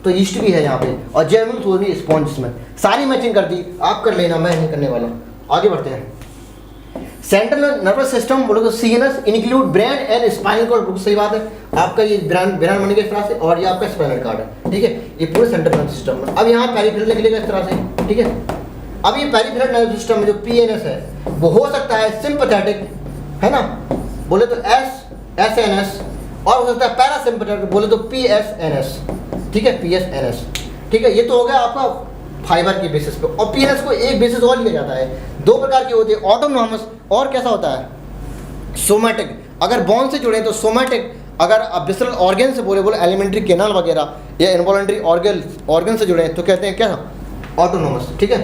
तो ईस्ट भी है यहाँ पे, और जेमुल्स वो भी स्पॉन्ज में, सारी मैचिंग कर दी, आप कर लेना, मैं नहीं करने वाला। आगे बढ़ते हैं। सेंट्रल नर्वस सिस्टम बोलो तो CNS include brain and spinal cord, बिल्कुल सही बात है, आपका ये ब्रेन बन गया इस तरह से, और ये आपका स्पाइनल कॉर्ड है, ठीक है, ये पूरे सेंट्रल नर्वस सिस्टम में। अब यहाँ पेरिफेरल निकलेगा इस तरह से, ठीक है। अब ये पेरिफेरल नर्वस सिस्टम में जो पीएनएस है वो हो सकता है सिंपैथेटिक, है ना, बोले तो एसएनएस, और हो सकता है पैरासिम्पैथेटिक, बोले तो पीएसएनएस, ठीक है, पीएसएनएस, ठीक है। ये तो हो गया आपका फाइबर के बेसिस पे, और पीएनएस को एक बेसिस और लिया जाता है, दो प्रकार के होते हैं, ऑटोनॉमस और कैसा होता है, सोमैटिक। अगर बोन से जुड़े तो सोमैटिक, अगर आप विसरल ऑर्गन से बोले एलिमेंट्री कैनाल वगैरह या इनवॉलंटरी ऑर्गन से जुड़े तो कहते हैं क्या, ऑटोनॉमस, ठीक है,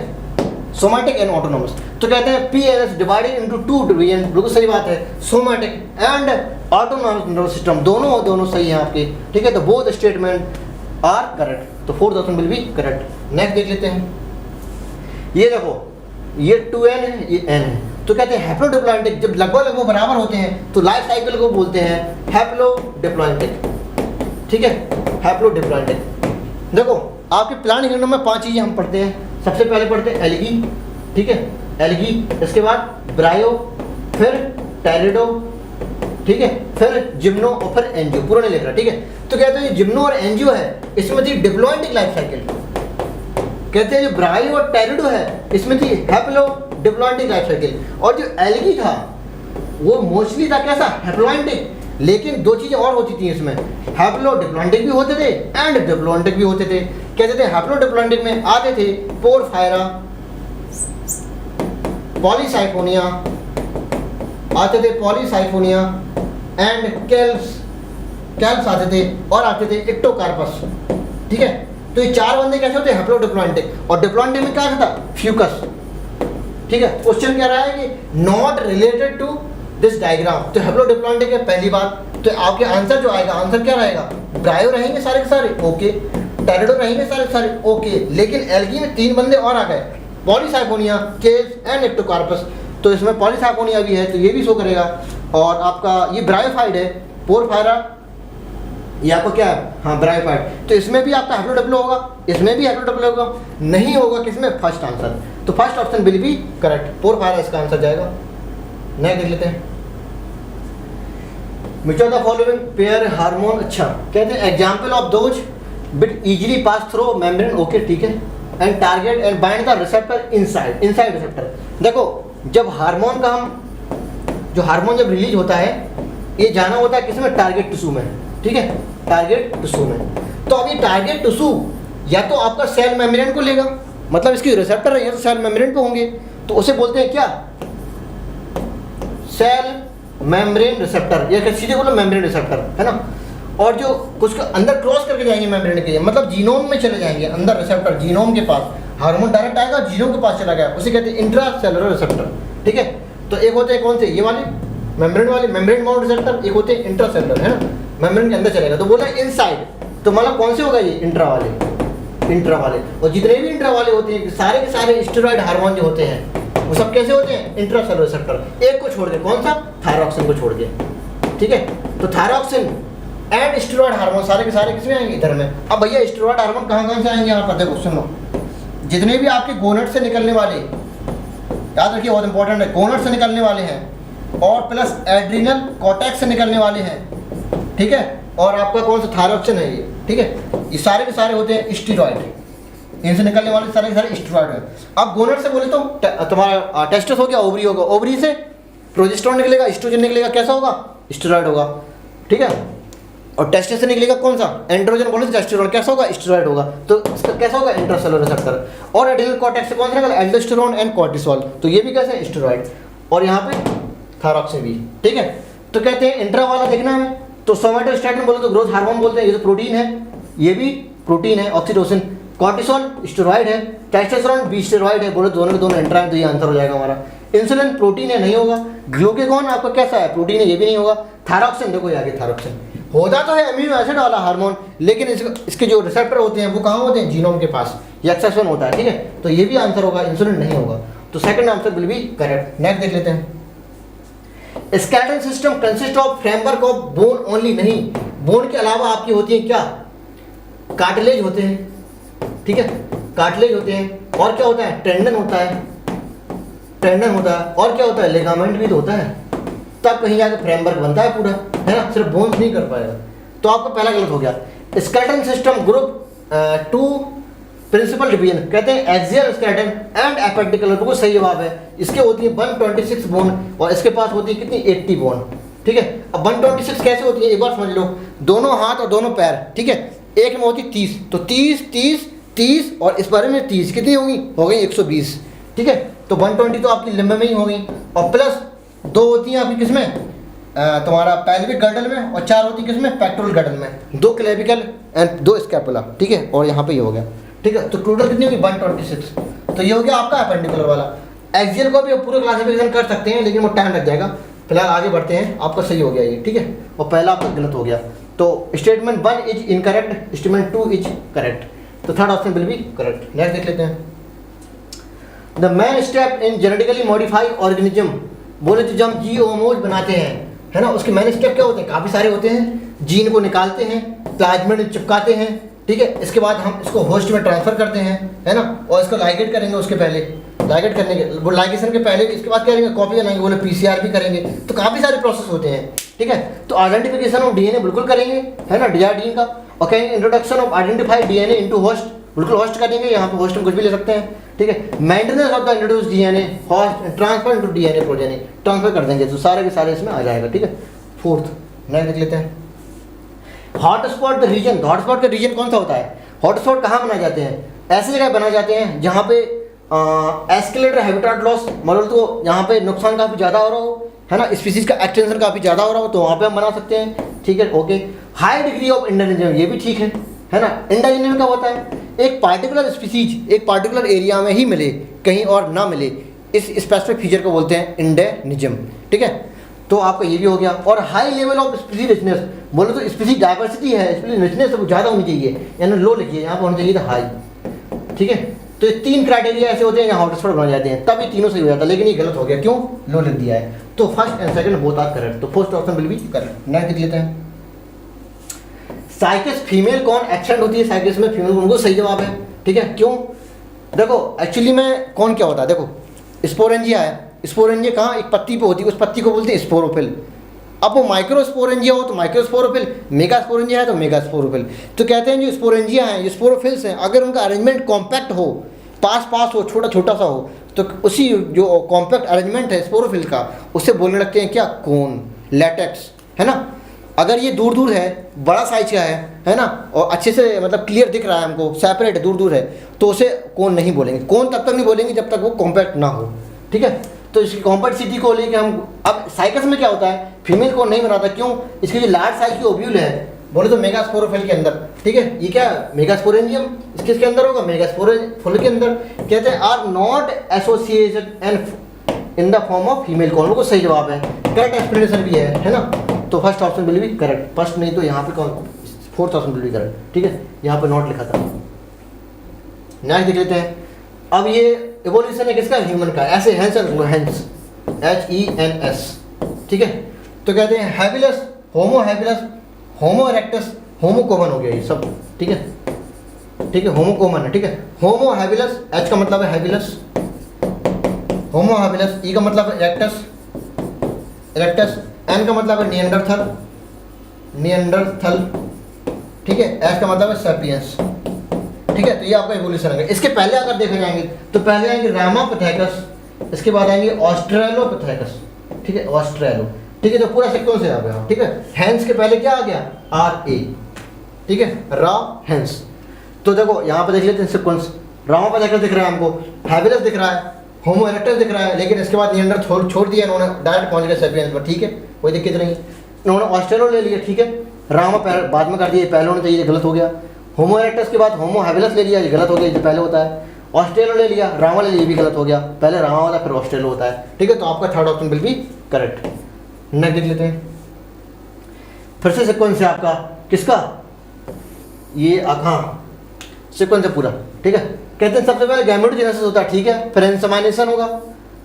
सोमैटिक एंड ऑटोनॉमस। तो कहते हैं PNS divided into two division, बिल्कुल सही बात है, somatic and autonomous nervous system, दोनों सही हैं आपके, ठीक है। तो बोथ स्टेटमेंट आर करेक्ट, तो fourth option will be correct. Next देख लेते हैं, ये देखो ये 2n है, ये n है, तो कहते हैं हैप्लोडिप्लॉइडिक, जब लगभग बराबर होते हैं तो लाइफ साइकिल को बोलते हैं हैप्लोडिप्लॉइडिक, ठीक है, हैप्लोडिप्लॉइडिक। देखो आपके प्लान इग्नोम में 5 चीज़ें हम पढ़ते हैं, सबसे पहले पढ़ते हैं एल्गी, ठीक है, एल्गी, इसके बाद ब्रायो, फिर टेरिडो, ठीक है, फिर जिम्नो और फिर एंजियो, पूरा नहीं लिख रहा, ठीक है। तो कहते हैं जिम्नो और एंजियो है इसमें थी डिप्लॉइडिक लाइफ साइकिल, कहते हैं जो ब्रायो और टेरिडो है इसमें थी हैप्लो डिप्लॉइडिक लाइफ साइकिल, और जो एल्गी था वो मोस्टली था कैसा, हैप्लॉइडिक, लेकिन दो चीज़ें और होती थी इसमें, हैप्लो डिप्लॉइडिक भी होते थे एंड डिप्लॉइडिक भी होते थे। कहते थे हैप्लो डिप्लॉइडिक में आते थे पोरफायरा, पॉलीसाइफोनिया, आते थे पॉलीसाइफोनिया एंड कैल्प्स आते थे, और आते थे इक्टोकार्पस, ठीक है। तो ये 4 बंदे कैसे होते हैं, हैप्लोडिप्लॉइडिक, और डिप्लॉइडिक में क्या था, फ्यूकस, ठीक है। क्वेश्चन क्या रहा है कि not related to this diagram, तो हैप्लोडिप्लॉइडिक है पहली बात, तो आपके आंसर जो आएगा, आंसर क्या रहेगा, ब्रायो रहेंगे सारे के सारे, ओके, टेरिडो रहेंगे सारे के सारे, ओके, लेकिन एल्गी में 3 बंदे और आ गए, पॉलीसाइफोनिया, केल्प्स एंड इक्टोकार्पस, तो इसमें पॉलीसाइफोनिया भी है तो ये भी शो करेगा, और आपका ये ब्रायोफाइड है, पोरफायरा ये आपको क्या है, हाँ ब्रायोफाइड, तो इसमें भी आपका हैप्लोडिप्लो होगा, इसमें भी हैप्लोडिप्लो होगा, नहीं होगा किसमें, फर्स्ट आंसर, तो first option will be correct, porphyra इसका आंसर जाएगा। नेक्स्ट देख लेते हैं, which of the following pair hormone, अच्छा कहते हैं example of those bit easily pass through membrane, okay ठीक है, and target and bind the receptor inside receptor. देखो जब हार्मोन का जो हार्मोन जब रिलीज होता है ये जाना होता है किसमें, टारगेट टिश्यू में, ठीक है, टारगेट टिश्यू में। तो अब ये टारगेट टिश्यू या तो आपका सेल मेम्ब्रेन को लेगा, मतलब इसकी रिसेप्टर है या तो सेल मेम्ब्रेन पे होंगे, तो उसे बोलते हैं क्या, सेल मेम्ब्रेन रिसेप्टर, या सीधे बोलो मेम्ब्रेन रिसेप्टर, है ना। और जो कुछ अंदर क्रॉस करके जाएंगे मेम्ब्रेन के, मतलब जीनोम में चले जाएंगे अंदर, रिसेप्टर जीनोम के पास, हार्मोन डायरेक्ट आएगा जीनोम के पास चला गया, उसे कहते हैं इंट्रा सेलुलर रिसेप्टर, ठीक है। तो एक होते हैं कौन से, ये वाले मेम्ब्रेन वाले, मेम्ब्रेन बाउंड रिसेप्टर, एक होते हैं इंट्रा सेलुलर, है ना, मेम्ब्रेन के अंदर चलेगा, तो बोला इनसाइड, तो मतलब कौन से होगा ये, इंट्रा वाले, और जितने भी इंट्रा वाले होते हैं सारे के सारे स्टेरॉइड हार्मोन जो होते हैं वो सब कैसे होते हैं, इंट्रा सेलुलर रिसेप्टर, एक को छोड़ के, कौन सा, थायरॉक्सिन को छोड़ के, ठीक है। तो थायरॉक्सिन एंड स्टेरॉइड हार्मोन सारे के सारे किसमें आएंगे, इधर में। अब भैया स्टेरॉइड हार्मोन कहाँ से आएंगे, यहाँ पर देखो सुन लो, जितने भी आपके गोनट से निकलने वाले, याद रखिए बहुत इंपॉर्टेंट है, गोनट से निकलने वाले हैं, और प्लस एड्रिनल कॉर्टेक्स से निकलने वाले हैं, ठीक है, और आपका कौन सा थायरॉक्सिन है ये, ठीक है, ये सारे के सारे होते हैं स्टेरॉइड, इनसे निकलने वाले सारे के सारे स्टेरॉइड है। अब गोनट से बोले तो तुम्हारा टेस्टस हो गया, ओवरी होगा, ओवरी से प्रोजेस्टेरॉन निकलेगा, एस्ट्रोजन निकलेगा, कैसा होगा, स्टेरॉइड होगा, ठीक है। और टेस्टिस से निकलेगा कौन सा, एंड्रोजन बोले तो टेस्टोस्टेरोन, कैसा होगा, स्टेरॉइड होगा, तो इसका कैसा होगा, इंट्रासेलुलर रिसेप्टर। और एड्रिनल कॉर्टेक्स से कौन सा निकला, एल्डोस्टेरोन एंड कॉर्टिसोल, तो ये भी कैसे, स्टेरॉइड, और यहाँ पे थायरॉक्सिन भी, ठीक है। तो कहते हैं इंट्रा वाला देखना है, तो सोमैटोस्टैटिन बोले तो ग्रोथ हार्मोन बोलते हैं, ये तो प्रोटीन है, ये भी प्रोटीन है, ऑक्सीटोसिन, कॉर्टिसोल स्टेरॉइड है, टेस्टोस्टेरोन भी स्टेरॉइड है, बोले दोनों के दोनों इंट्रा है, तो ये आंसर हो जाएगा हमारा। इंसुलिन प्रोटीन है, नहीं होगा। ग्लूकेगॉन आपका कैसा है, प्रोटीन है, ये भी नहीं होगा। थायरॉक्सिन देखो ये आगे, थायरॉक्सिन होता तो है अमीनो एसिड वाला हार्मोन, लेकिन इसके जो रिसेप्टर होते हैं वो कहाँ होते हैं, जीनोम के पास, या एक्सेस 1 होता है, ठीक है। तो ये भी आंसर होगा, इंसुलिन नहीं होगा, तो second answer will be correct. Next देख लेते हैं, skeletal system consist of framework of bone only, नहीं, बोन के अलावा आपकी होती है क्या, कार्टिलेज होते हैं, ठीक है, कार्टिलेज होते हैं, और क्या होता है, टेंडन होता है, टेंडन होता है, और क्या होता है, लिगामेंट भी तो होता है, तब कहीं जाकर फ्रेमवर्क बनता है पूरा, है ना, सिर्फ बोन्स नहीं कर पाएगा। तो आपका पहला गलत हो गया। Skeleton system group two principal division, कहते हैं एक्सियल स्केलेटन एंड एपेंडिकुलर, बिल्कुल सही जवाब है। इसके होती है 126 बोन और इसके पास होती है कितनी, 80 बोन, ठीक है। अब 126 कैसे होती है एक बार समझ लो, दोनों हाथ और दोनों पैर, ठीक है, एक में होती 30, तो 30 30 30 और इस बारे में 30, कितनी होगी, हो गई 120, ठीक है। तो 120 तो आपकी लिम्ब में ही होगी, और प्लस 2 होती हैं आपकी किसमें, तुम्हारा पेल्विक गर्डल में, और 4 होती है किसमें, पेक्टोरल गर्डल में, 2 क्लेविकल एंड 2 स्कैपुला, ठीक है, और यहाँ पे ये हो गया, ठीक है। तो टोटल कितनी होगी 126, तो ये हो गया आपका अपेंडिकुलर वाला। एक्सियल को भी पूरा क्लासिफिकेशन कर सकते हैं लेकिन वो टाइम लग जाएगा, फिलहाल आगे बढ़ते हैं। आपका सही हो गया ये, ठीक है, और पहला आपका गलत हो गया। तो statement 1 is incorrect, statement 2 is correct, तो third option will be correct. Next देख लेते हैं। The main step in genetically modify organism, बोले तो जब हम जीओएमओज बनाते हैं, है ना, उसके मेन स्टेप क्या होते हैं, काफ़ी सारे होते हैं। जीन को निकालते हैं, प्लाज्मिड में चिपकाते हैं, ठीक है, इसके बाद हम इसको होस्ट में ट्रांसफर करते हैं, है ना, और इसको लाइगेट करेंगे, उसके पहले लाइगेट करने के, वो लाइगेशन के पहले इसके बाद क्या करेंगे, कॉपी बनाएंगे, बोले पीसीआर भी करेंगे, तो काफ़ी सारे प्रोसेस होते हैं, ठीक है। तो आइडेंटिफिकेशन ऑफ डीएनए बिल्कुल करेंगे, है ना, डीआरडीएन का, और कहेंगे introduction of identified DNA into host, बिल्कुल होस्ट करेंगे, यहाँ पे होस्ट में कुछ भी ले सकते हैं, ठीक है। Maintenance of the introduce DNA, host transfer into DNA progeny, transfer कर देंगे, तो सारे के सारे इसमें आ जाएगा, ठीक है। फोर्थ नेक्स्ट देख लेते हैं। हॉटस्पॉट द रीजन, हॉटस्पॉट का रीजन कौन सा होता है, हॉटस्पॉट कहाँ बनाए जाते हैं, ऐसी जगह बनाए जाते हैं जहाँ पे एस्केलेटर हैबिटेट लॉस, मतलब तो यहाँ पे नुकसान काफ़ी ज़्यादा हो रहा हो, है ना, स्पीसीज का एक्सटेंशन काफ़ी ज़्यादा हो रहा हो, तो वहाँ पे हम बना सकते हैं, ठीक है, ओके। हाई डिग्री ऑफ इंडिजिज्म, ये भी ठीक है ना। इंडिजिज्म क्या होता है, एक पार्टिकुलर स्पीसीज एक पार्टिकुलर एरिया में ही मिले, कहीं और ना मिले, इस स्पेसिफिक फीचर को बोलते हैं इंडिजिज्म, ठीक है। तो आपका ये भी हो गया। और हाई लेवल ऑफ स्पीसी रिचनेस, बोले तो स्पीसी डाइवर्सिटी है, स्पीसी रिचनेस वो ज़्यादा होनी चाहिए, यानी लो लिखिए, यहाँ पर होना चाहिए था हाई, ठीक है। तो ये 3 क्राइटेरिया ऐसे होते हैं जहाँ हॉटस्पॉट बनाए जाते हैं, तब ये तीनों सही हो जाता है, लेकिन ये गलत हो गया, क्यों, लो लिख दिया है। तो first and second both are correct, तो first option will be correct. Next देख लेते हैं। साइकिस फीमेल कौन एक्सेंट होती है, साइकिस में फीमेल, उनको सही जवाब है, ठीक है। क्यों, देखो एक्चुअली में कौन क्या होता है, देखो स्पोरेंजिया है, स्पोरेंजिया कहाँ, एक पत्ती पे होती है, उस पत्ती को बोलते हैं स्पोरोफिल। अब वो माइक्रोस्पोरेंजिया हो तो माइक्रोस्पोरोफिल, मेगास्पोरेंजिया है तो मेगास्पोरोफिल। तो कहते हैं जो स्पोरेंजिया हैं, जो स्पोरोफिल्स हैं, अगर उनका अरेंजमेंट कॉम्पैक्ट हो, पास पास हो, छोटा छोटा सा हो, तो उसी जो कॉम्पैक्ट अरेंजमेंट है स्पोरोफिल का, उससे बोलने लगते हैं क्या, कोन, लैटेक्स, है ना। अगर ये दूर दूर है, बड़ा साइज का है ना, और अच्छे से मतलब क्लियर दिख रहा है हमको, सेपरेट दूर दूर है, तो उसे कोन नहीं बोलेंगे। कोन तब तक नहीं बोलेंगे जब तक वो कॉम्पैक्ट ना हो, ठीक है। तो इसकी कॉम्पैक्टिसिटी को लेके हम, अब साइकस में क्या होता है, फीमेल को नहीं बनाता, क्यों, इसकी जो लार्ज साइज की ओव्यूल है, बोले तो मेगास्पोरोफिल के अंदर, ठीक है, ये क्या मेगास्पोरेंजियम इसके अंदर होगा, मेगास्पोरोफिल के अंदर, कहते हैं are not associated and in the form of female cone, को सही जवाब है, करेक्ट एक्सप्लेनेशन भी है ना। तो first option will be correct, first नहीं तो यहाँ पे कौन, fourth option will be correct, ठीक है, यहाँ पे नॉट लिखा था। नेक्स्ट देख लेते हैं। अब ये इवोल्यूशन है किसका, ह्यूमन का, ऐसे हैंस हैंस HENS, ठीक है। तो कहते हैं हैबिलस, होमो हैबिलस, होमो इरेक्टस, होमो कॉमन हो गया ये सब, ठीक है, ठीक है, होमो कॉमन है, ठीक है। होमो हैबिलस, H का मतलब है हैबिलस, होमो हैबिलस, E का मतलब है इरेक्टस, इरेक्टस, N का मतलब है निएंडरथल, निएंडरथल, ठीक है, S का मतलब है सैपियंस, ठीक है। तो ये आपका इवोल्यूशन है। इसके पहले अगर देखे जाएंगे तो पहले आएंगे रामापिथेकस, इसके बाद आएंगे ऑस्ट्रेलोपिथेकस, ठीक है, ऑस्ट्रेलो, ठीक है, तो पूरा सिक्वेंस से आ गया, ठीक है। हैंस के पहले क्या आ गया, RA, ठीक है, रा हैंस। तो देखो यहाँ पे देख लेते हैं सिक्वेंस, रामापिथेकस दिख रहा है हमको, हैबिलस दिख रहा है, होमो इरेक्टस दिख रहा है, लेकिन इसके बाद निएंडरथल छोड़ दिया इन्होंने, डायरेक्ट पहुंच गए सैपियंस पर, ठीक है, कोई दिक्कत नहीं। इन्होंने ऑस्ट्रेलो ले लिया, ठीक है, रामा बाद में कर दिया, पहले होना चाहिए, गलत हो गया। होमो इरेक्टस के बाद होमो हैबिलस ले लिया, ये गलत हो गया, जो पहले होता है। ऑस्ट्रेलो ले लिया, रामा ले लिया, ये भी गलत हो गया, पहले रामा होता है फिर ऑस्ट्रेलो होता है, ठीक है। तो आपका third option will be correct. Next देख लेते हैं। फिर से सिक्वेंस है आपका किसका, ये हाँ सिक्वेंस है पूरा, ठीक है। कहते हैं सबसे पहले गैमेटोजेनेसिस होता है, ठीक है, फिर इंसेमिनेशन होगा,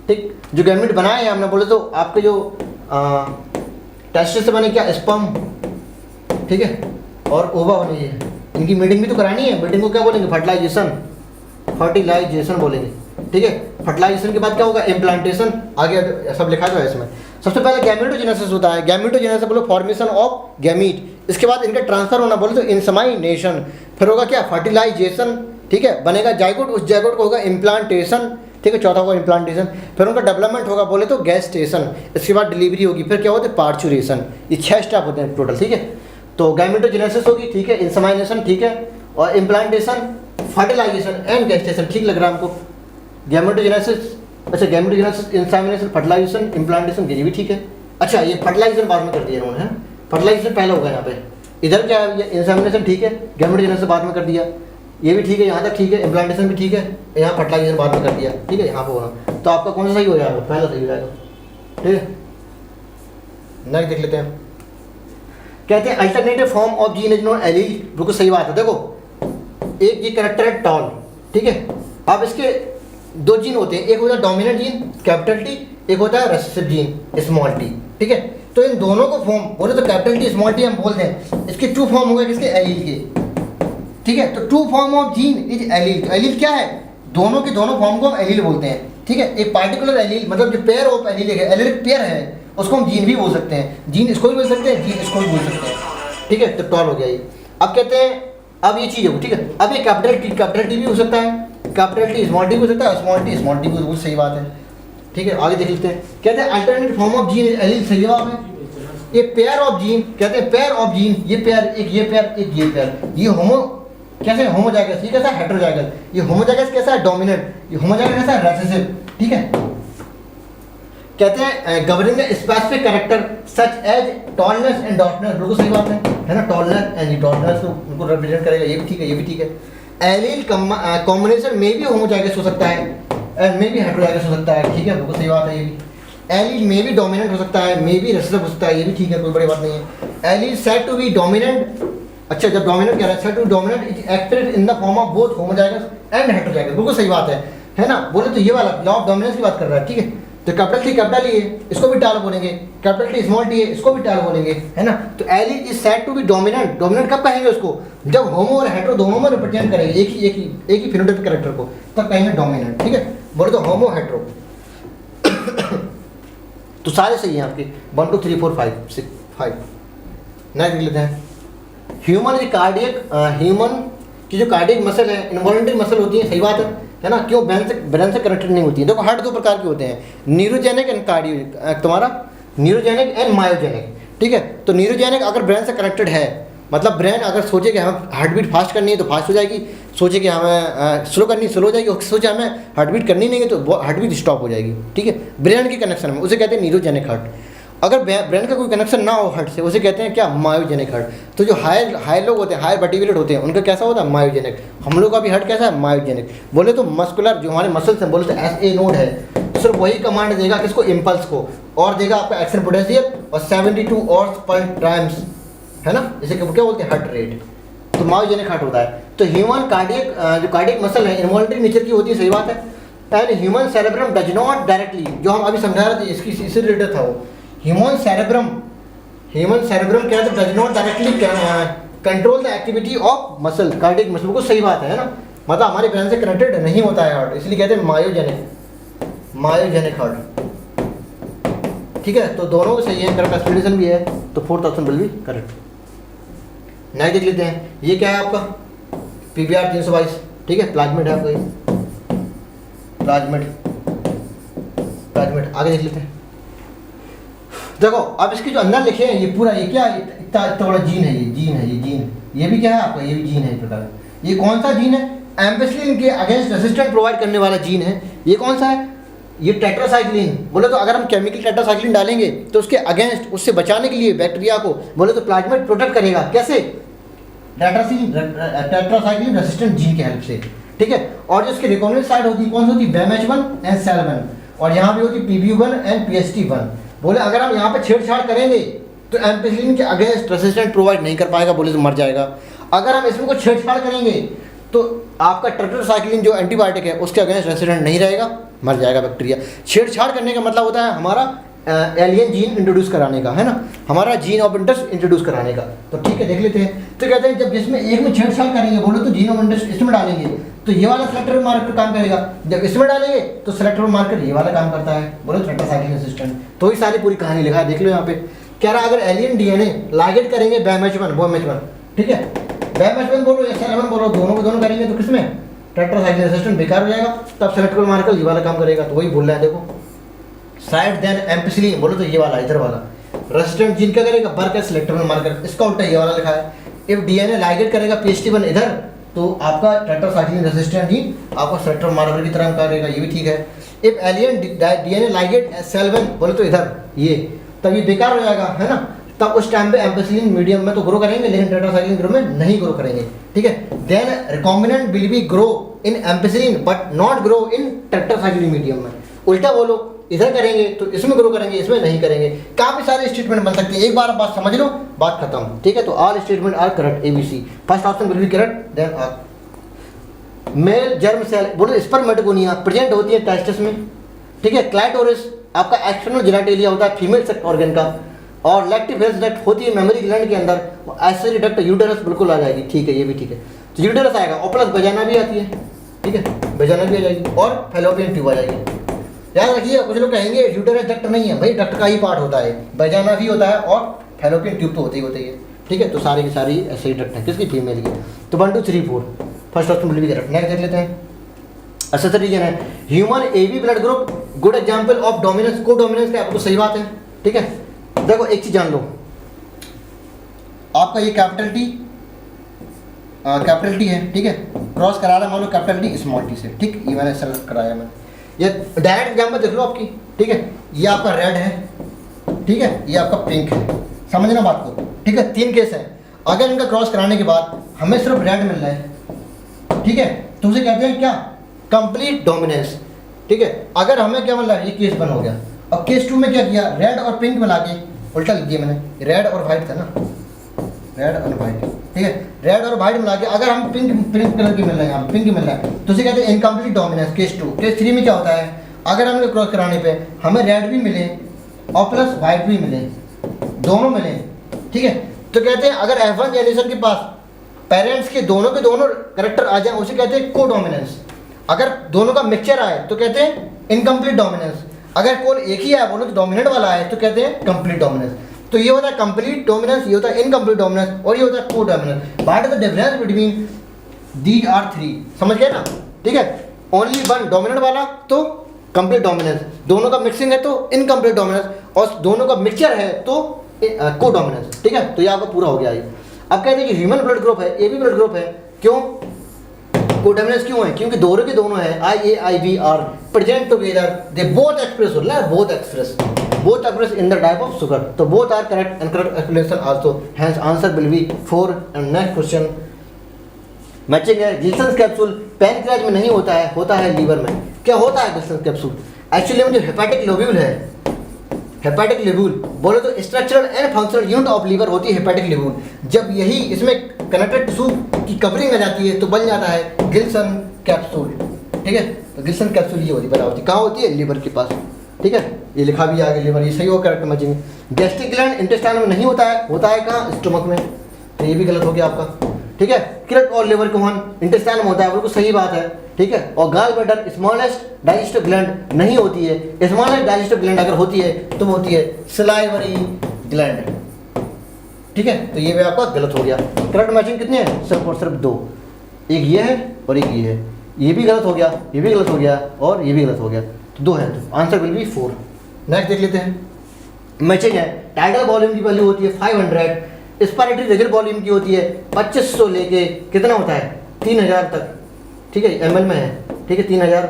ठीक, जो गैमेट बनाए हैं हमने, बोले तो आपके जो टेस्टिस से बने क्या, स्पर्म, ठीक है, और ओवा बनी है, इनकी मीटिंग भी तो करानी है। मीटिंग को क्या बोलेंगे? फर्टिलाइजेशन, फर्टिलाइजेशन बोलेंगे, ठीक है। फर्टिलाइजेशन के बाद क्या होगा? इम्प्लांटेशन। आगे सब लिखा हुआ है इसमें। सबसे पहले गैमेटोजेनेसिस होता है। गैमेटोजेनेसिस बोलो फॉर्मेशन ऑफ गैमीट। इसके बाद इनका ट्रांसफर होना बोले तो इंसेमाइनेशन। फिर होगा क्या? फर्टिलाइजेशन, ठीक है। बनेगा जाइगोट, उस जाइगोट को होगा इम्प्लांटेशन, ठीक है। चौथा होगा इम्प्लांटेशन। फिर उनका डेवलपमेंट होगा बोले तो गेस्टेशन। इसके बाद डिलीवरी होगी। फिर क्या होता है? पार्चुरेशन। ये 6 स्टेप होते हैं टोटल, ठीक है। तो गैमेटोजेनेसिस होगी, ठीक है, इंसेमाइनेशन, ठीक है, और इम्प्लांटेशन, फर्टिलाइजेशन एंड गेस्टेशन। ठीक लग रहा है हमको? गैमेटोजेनेसिस, अच्छा गैमेटोजेनेसिस, इंसेमिनेशन, फर्टिलाइजेशन, इम्प्लांटेशन, ये भी ठीक है। अच्छा ये फर्टिलाइजेशन बाद में कर दिया इन्होंने, है। फर्टिलाइजेशन पहले होगा यहाँ पे। इधर क्या है? ये इंसेमिनेशन, ठीक है, गैमेटोजेनेसिस बाद में कर दिया, ये भी ठीक है, यहाँ तक ठीक है, इम्प्लांटेशन भी ठीक है, यहाँ फर्टिलाइजेशन बाद में कर दिया, ठीक है, यहाँ पे होगा। तो आपका कौन सा सही हो जाएगा? पहला सही हो जाएगा, ठीक है। नेक्स्ट देख लेते हैं। कहते हैं alternative form of gene is known allele. बिल्कुल सही बात है। देखो एक ये कैरेक्टर है टॉल, ठीक है। अब इसके 2 जीन होते हैं, एक होता है डोमिनेंट जीन कैपिटल टी, एक होता है रिसेसिव जीन स्मॉल टी, ठीक है। तो इन दोनों को फॉर्म बोले तो कैपिटल टी स्मॉल टी हम बोलते हैं। इसके 2 फॉर्म हो गए किसके? एलील के, ठीक है। तो 2 form of gene is allele. तो एलील क्या है? दोनों के दोनों फॉर्म को हम एलील बोलते हैं, ठीक है। एक पार्टिकुलर एलील मतलब जो पेयर ऑफ एलील है, एलीलिक पेयर है, उसको हम जीन भी बोल सकते हैं। जीन इसको भी बोल सकते हैं, जीन इसको भी बोल सकते हैं, ठीक है। तो टॉल हो गया ये। अब कहते हैं अब ये चीज़ है, ठीक है। अब ये कैपिटल टी भी हो सकता है, कैपिटल टी स्मॉल टी हो सकता है, स्मॉल टी भी सही बात है, ठीक है। आगे देख लेते हैं। कहते हैं alternative form of gene is allele. सही जवाब है। ये पेयर ऑफ जीन, कहते हैं पेयर ऑफ जीन, ये पेयर, एक ये पेयर, एक ये पेयर, ये होमो कैसे? होमोजाइगस। ये कैसा है? हेटेरोजाइगस। ये होमोजाइगस कैसा है? डोमिनेंट। ये होमोजाइगस कैसा है? रिसेसिव, ठीक है। कहते हैं governing specific character such as tallness and dwarfness. बिल्कुल सही बात है ना। टॉलनेस एंड डॉटनेस उनको रिप्रेजेंट करेगा, ये भी ठीक है, ये भी ठीक है। एलील कॉम्बिनेशन में भी होमोजाइगस हो सकता है एंड में भी हेटेरोजाइगस हो सकता है, ठीक है, बिल्कुल सही बात है। ये भी एलील में भी डोमिनेंट हो सकता है, में भी रिसेसिव हो सकता है, ये भी ठीक है, कोई बड़ी बात नहीं है। Allele said to be dominant. अच्छा जब डोमिनेंट कह रहा है, said to dominant is acted in the form of both homozygous and heterozygous. बिल्कुल सही बात है ना। बोले तो ये वाला लॉ ऑफ डोमिनेंस की बात कर रहा है, ठीक है। तो कैपिटल टी कैपिटल ई है, इसको भी टाल बोलेंगे, कैपिटल टी स्मॉल टी है, इसको भी टाल बोलेंगे, है ना। तो allele is said to be dominant. Dominant कब कहेंगे उसको? जब होमो और हेटेरो दोनों में रिप्रेजेंट करेंगे एक ही फिनोटाइप कैरेक्टर को, तब कहेंगे डोमिनेंट, ठीक है। बोले तो होमो हेटेरो। तो सारे सही हैं आपके 1 2 3 4 5 6 5। नेक्स्ट देख लेते हैं। ह्यूमन कार्डियक, ह्यूमन की जो कार्डियक मसल है इनवॉलंटरी मसल होती है, सही बात है ना। क्यों? ब्रेन से कनेक्टेड नहीं होती है। देखो हार्ट 2 प्रकार के होते हैं, न्यूरोजेनिक एंड कार्डियो, तुम्हारा न्यूरोजेनिक एंड मायोजेनिक, ठीक है। तो न्यूरोजेनिक अगर ब्रेन से कनेक्टेड है, मतलब ब्रेन अगर सोचे कि हमें हार्ट बीट फास्ट करनी है तो फास्ट हो जाएगी, सोचे कि हमें स्लो करनी स्लो हो जाएगी, सोचे हमें हार्ट बीट करनी नहीं है तो हार्ट बीट स्टॉप हो जाएगी, ठीक है। ब्रेन के कनेक्शन में उसे कहते हैं न्यूरोजेनिक हार्ट। अगर ब्रेन का कोई कनेक्शन ना हो हार्ट से, उसे कहते हैं क्या? Myogenic heart. तो जो हायर लोग होते हैं, हायर वर्टिब्रेट होते हैं, उनका कैसा होता है? मायोजेनिक। हम लोग का भी हार्ट कैसा है? मायोजेनिक। बोले तो मस्कुलर जो हमारे मसल्स हैं, बोले तो SA नोड है, सिर्फ वही कमांड देगा किसको? इम्पल्स को, और देगा आपका एक्शन पोटेंशियल और 72 और पर टाइम्स, है ना। इसे क्या बोलते हैं? Heart rate. तो मायोजेनिक हार्ट होता है। तो ह्यूमन कार्डियक जो कार्डियक मसल है इनवॉलंटरी नेचर की होती है, सही बात है। And human cerebrum does not directly, जो हम अभी समझा रहे थे इससे रिलेटेड था वो। ह्यूमन सेरेब्रम क्या है? Does not directly control the activity of muscle, cardiac muscle को, सही बात है ना। मतलब हमारे ब्रेन से कनेक्टेड नहीं होता है हार्ट, इसलिए कहते हैं मायोजेनिक हार्ट, ठीक है। तो दोनों को सही है, करेक्ट एक्सप्लेनेशन भी है, तो 4th option will be correct. Next देख लेते हैं। ये क्या है आपका? PVR 322, ठीक है, प्लाज्मिड है आपका ये, प्लाज्मिड। आगे देख लेते हैं। देखो अब इसके जो अंदर लिखे हैं, ये पूरा ये क्या इतना बड़ा जीन है, ये भी क्या है आपका? ये भी जीन है एक प्रकार। ये कौन सा जीन है? एम्पेसिलिन के अगेंस्ट रेसिस्टेंट प्रोवाइड करने वाला जीन है। ये कौन सा है? ये टेट्रासाइक्लिन। बोले तो अगर हम केमिकल टेट्रासाइक्लिन डालेंगे तो उसके अगेंस्ट, उससे बचाने के लिए बैक्टीरिया को, बोले तो प्लाज्मिड प्रोटेक्ट करेगा। कैसे? टेट्रासाइक्लिन रेसिस्टेंट जीन की हेल्प से, ठीक है। और जो इसकी रिकॉम्बिनेंट साइड होती है, कौन सी होती है? BAMH1 एंड SAL1, और यहाँ भी होती है PBU1 एंड PST1। बोले अगर हम यहाँ पे छेड़छाड़ करेंगे तो एम्पेसिलिन के अगेंस्ट रेसिस्टेंट प्रोवाइड नहीं कर पाएगा, बोले तो मर जाएगा। अगर हम इसमें कुछ छेड़छाड़ करेंगे तो आपका टेट्रासाइक्लिन जो एंटीबायोटिक है उसके अगेंस्ट रेसिस्टेंट नहीं रहेगा, मर जाएगा बैक्टीरिया। छेड़छाड़ करने का मतलब होता है हमारा एलियन जीन इंट्रोड्यूस कराने का, है ना, हमारा जीन ऑफ इंटरेस्ट इंट्रोड्यूस कराने का। तो ठीक है, देख लेते हैं। तो कहते हैं जब जिसमें एक में छेड़छाड़ करेंगे, बोलो तो जीन ऑफ इंटरेस्ट इसमें डालेंगे तो ये वाला सेलेक्टर मार्कर काम करेगा, जब इसमें डालेंगे तो सेलेक्टर मार्कर ये वाला काम करता है, बोलो टेट्रासाइक्लिन रेसिस्टेंट। तो ये सारी पूरी कहानी लिखा है, देख लो यहाँ पे। कह रहा अगर एलियन डीएनए लाइगेट करेंगे BMH1 BMH1, ठीक है, BMH1 बोलो या SL1 बोलो, दोनों को दोनों करेंगे तो किसमें टेट्रासाइक्लिन रेसिस्टेंट बेकार हो जाएगा, तब सेलेक्टर मार्कर ये वाला काम करेगा। तो वही बोल रहा है, देखो साइड देन एम्पिसिलिन बोलो तो ये वाला इधर वाला रेसिस्टेंट जीन क्या करेगा, वर्क एज सेलेक्टर मार्कर, इसका उल्टा ये वाला लिखा है। इफ डीएनए लाइगेट करेगा PHT1 इधर तो आपका टेट्रासाइक्लिन रेसिस्टेंट ही आपका सेलेक्टर मार्कर की तरह करेगा, ये भी ठीक है। If alien DNA ligate SL1 बोले तो इधर ये, तब ये बेकार हो जाएगा, है ना, तब उस टाइम पे एम्पिसिलिन मीडियम में तो ग्रो करेंगे लेकिन टेट्रासाइक्लिन ग्रो में नहीं ग्रो करेंगे, ठीक है। Then recombinant will be grow in ampicillin but not grow in tetracycline medium में। उल्टा बोलो, इधर करेंगे तो इसमें ग्रो करेंगे, इसमें नहीं करेंगे। काफी सारे स्टेटमेंट बन सकते हैं, एक बार बात समझ लो, बात खत्म, ठीक है। तो all statement are correct, ABC, first option will be correct, then are. Male germ cell बोलो स्पर्मेटोगोनिया प्रेजेंट होती है टेस्टिस में, ठीक है। क्लाइटोरिस आपका एक्सटर्नल जेनिटेलिया होता है फीमेल सेक्स ऑर्गन का, और लैक्टिव हेल्थ डक्ट होती है मेमोरी ग्लैंड के अंदर, एसेरी डक्ट यूटेरस बिल्कुल आ जाएगी, ठीक है, ये भी ठीक है। तो यूटेरस आएगा और प्लस वजाना भी आती है, ठीक है, वजाना भी आ जाएगी और फैलोपियन ट्यूब आ जाएगी। याद रखिए, कुछ लोग कहेंगे यूटेरस डक्ट नहीं है, भाई डक्ट का ही पार्ट होता है, वजाना भी होता है और फैलोपियन ट्यूब तो होती ही है, ठीक है। तो सारी की सारी एसेरी डक्ट है किसकी, फीमेल की। तो 1 2 3 4 first option will be correct. Next देख लेते हैं, अच्छा रीजन है human AB blood group, good example of dominance, को डोमिनेंस का, आपको सही बात है, ठीक है। देखो एक चीज जान लो, आपका ये कैपिटल T है, ठीक है, क्रॉस करा रहा मान लो कैपिटल T स्मॉल t से, ठीक, ये मैंने सेलेक्ट कराया मैंने। ये डायरेक्ट एग्जांपल देख लो आपकी, ठीक है, ये आपका रेड है, ठीक है, ये आपका पिंक है, समझना बात को, ठीक है। 3 केस है, अगर इनका क्रॉस कराने के बाद हमें सिर्फ रेड मिल रहा है, ठीक है, तो उसे कहते हैं क्या, कंप्लीट डोमिनेंस, ठीक है। अगर हमें क्या मिल रहा है, ये केस 1 हो गया। अब केस 2 में क्या किया, रेड और पिंक मिला के उल्टा लिख दिया मैंने, रेड और वाइट था ना, रेड और वाइट, ठीक है, रेड और वाइट मिला के अगर हम पिंक कलर की मिल रहे हैं, यहाँ पिंक मिल रहा है तो उसे कहते हैं इनकम्प्लीट डोमिनेंस, केस 2। केस 3 में क्या होता है, अगर हमें क्रॉस कराने पे हमें रेड भी मिले और प्लस वाइट भी मिले, दोनों मिले, ठीक है, तो कहते हैं अगर F1 जनरेशन के पास पेरेंट्स के दोनों करेक्टर आ जाए उसे कहते हैं को डोमिनेंस। अगर दोनों का मिक्सचर आए तो कहते हैं इनकम्प्लीट डोमिनेंस। अगर कोई एक ही आया बोलो तो डोमिनेंट वाला आए तो कहते हैं कंप्लीट डोमिनेंस। तो ये होता है कंप्लीट डोमिनेंस, ये होता है इनकम्प्लीट डोमिनेंस और ये होता है co dominance. What is the difference between these are 3, समझ गए ना, ठीक है। ओनली वन डोमिनेंट वाला तो कंप्लीट डोमिनेंस, दोनों का मिक्सिंग है तो इनकम्प्लीट डोमिनेंस, और दोनों का मिक्सचर है तो को डोमिनेंस, ठीक है। तो ये आपका पूरा हो गया। अब कहते हैं कि ह्यूमन ब्लड ग्रुप है, AB ब्लड ग्रुप है, क्यों को डोमिनेंस क्यों है, क्योंकि दोनों के दोनों है IAIB are present together, they both express both express in the type of sugar. तो both are correct and correct explanation also, hence answer will be 4। And next question matching है। गिल्सन्स कैप्सूल पैनक्रियाज में नहीं होता है, होता है liver में। क्या होता है गिल्सन्स कैप्सूल, एक्चुअली में जो हेपेटिक लोब्यूल है, हेपेटिक लोब्यूल बोले तो structural and functional unit of liver होती है हेपेटिक लोब्यूल। जब यही इसमें कनेक्टेड टिश्यू की कवरिंग आ जाती है तो बन जाता है गिल्सन कैप्सूल, ठीक है। तो गिल्सन कैप्सूल ये होती है, बना होती कहाँ होती है, लीवर के पास, ठीक है। ये लिखा भी आगे लीवर, ये सही हो correct matching. Gastric gland intestine में नहीं होता है, होता है कहाँ, स्टमक में, तो ये भी गलत हो गया आपका, ठीक है। किरट और लिवर कौन इंटेस्टाइन में होता है, बिल्कुल सही बात है, ठीक है। और gall bladder smallest digestive gland नहीं होती है, स्मॉलेस्ट डाइजेस्टिव ग्लैंड अगर होती है तो होती है सलाइवरी ग्लैंड, ठीक है। तो ये भी आपका गलत हो गया। करेक्ट मैचिंग कितने हैं, सिर्फ और सिर्फ 2, एक ये है और एक ये है। ये भी गलत हो गया, ये भी गलत हो गया और ये भी गलत हो गया, तो 2 है, तो आंसर विल बी 4। नेक्स्ट देख लेते हैं, मैचिंग है। टाइडल वॉल्यूम की वैल्यू होती है 500, एक्सपायरेटरी रेगुलर वॉल्यूम की होती है 2500 लेके कितना होता है 3000 तक, ठीक है, ml में है, ठीक है, 3000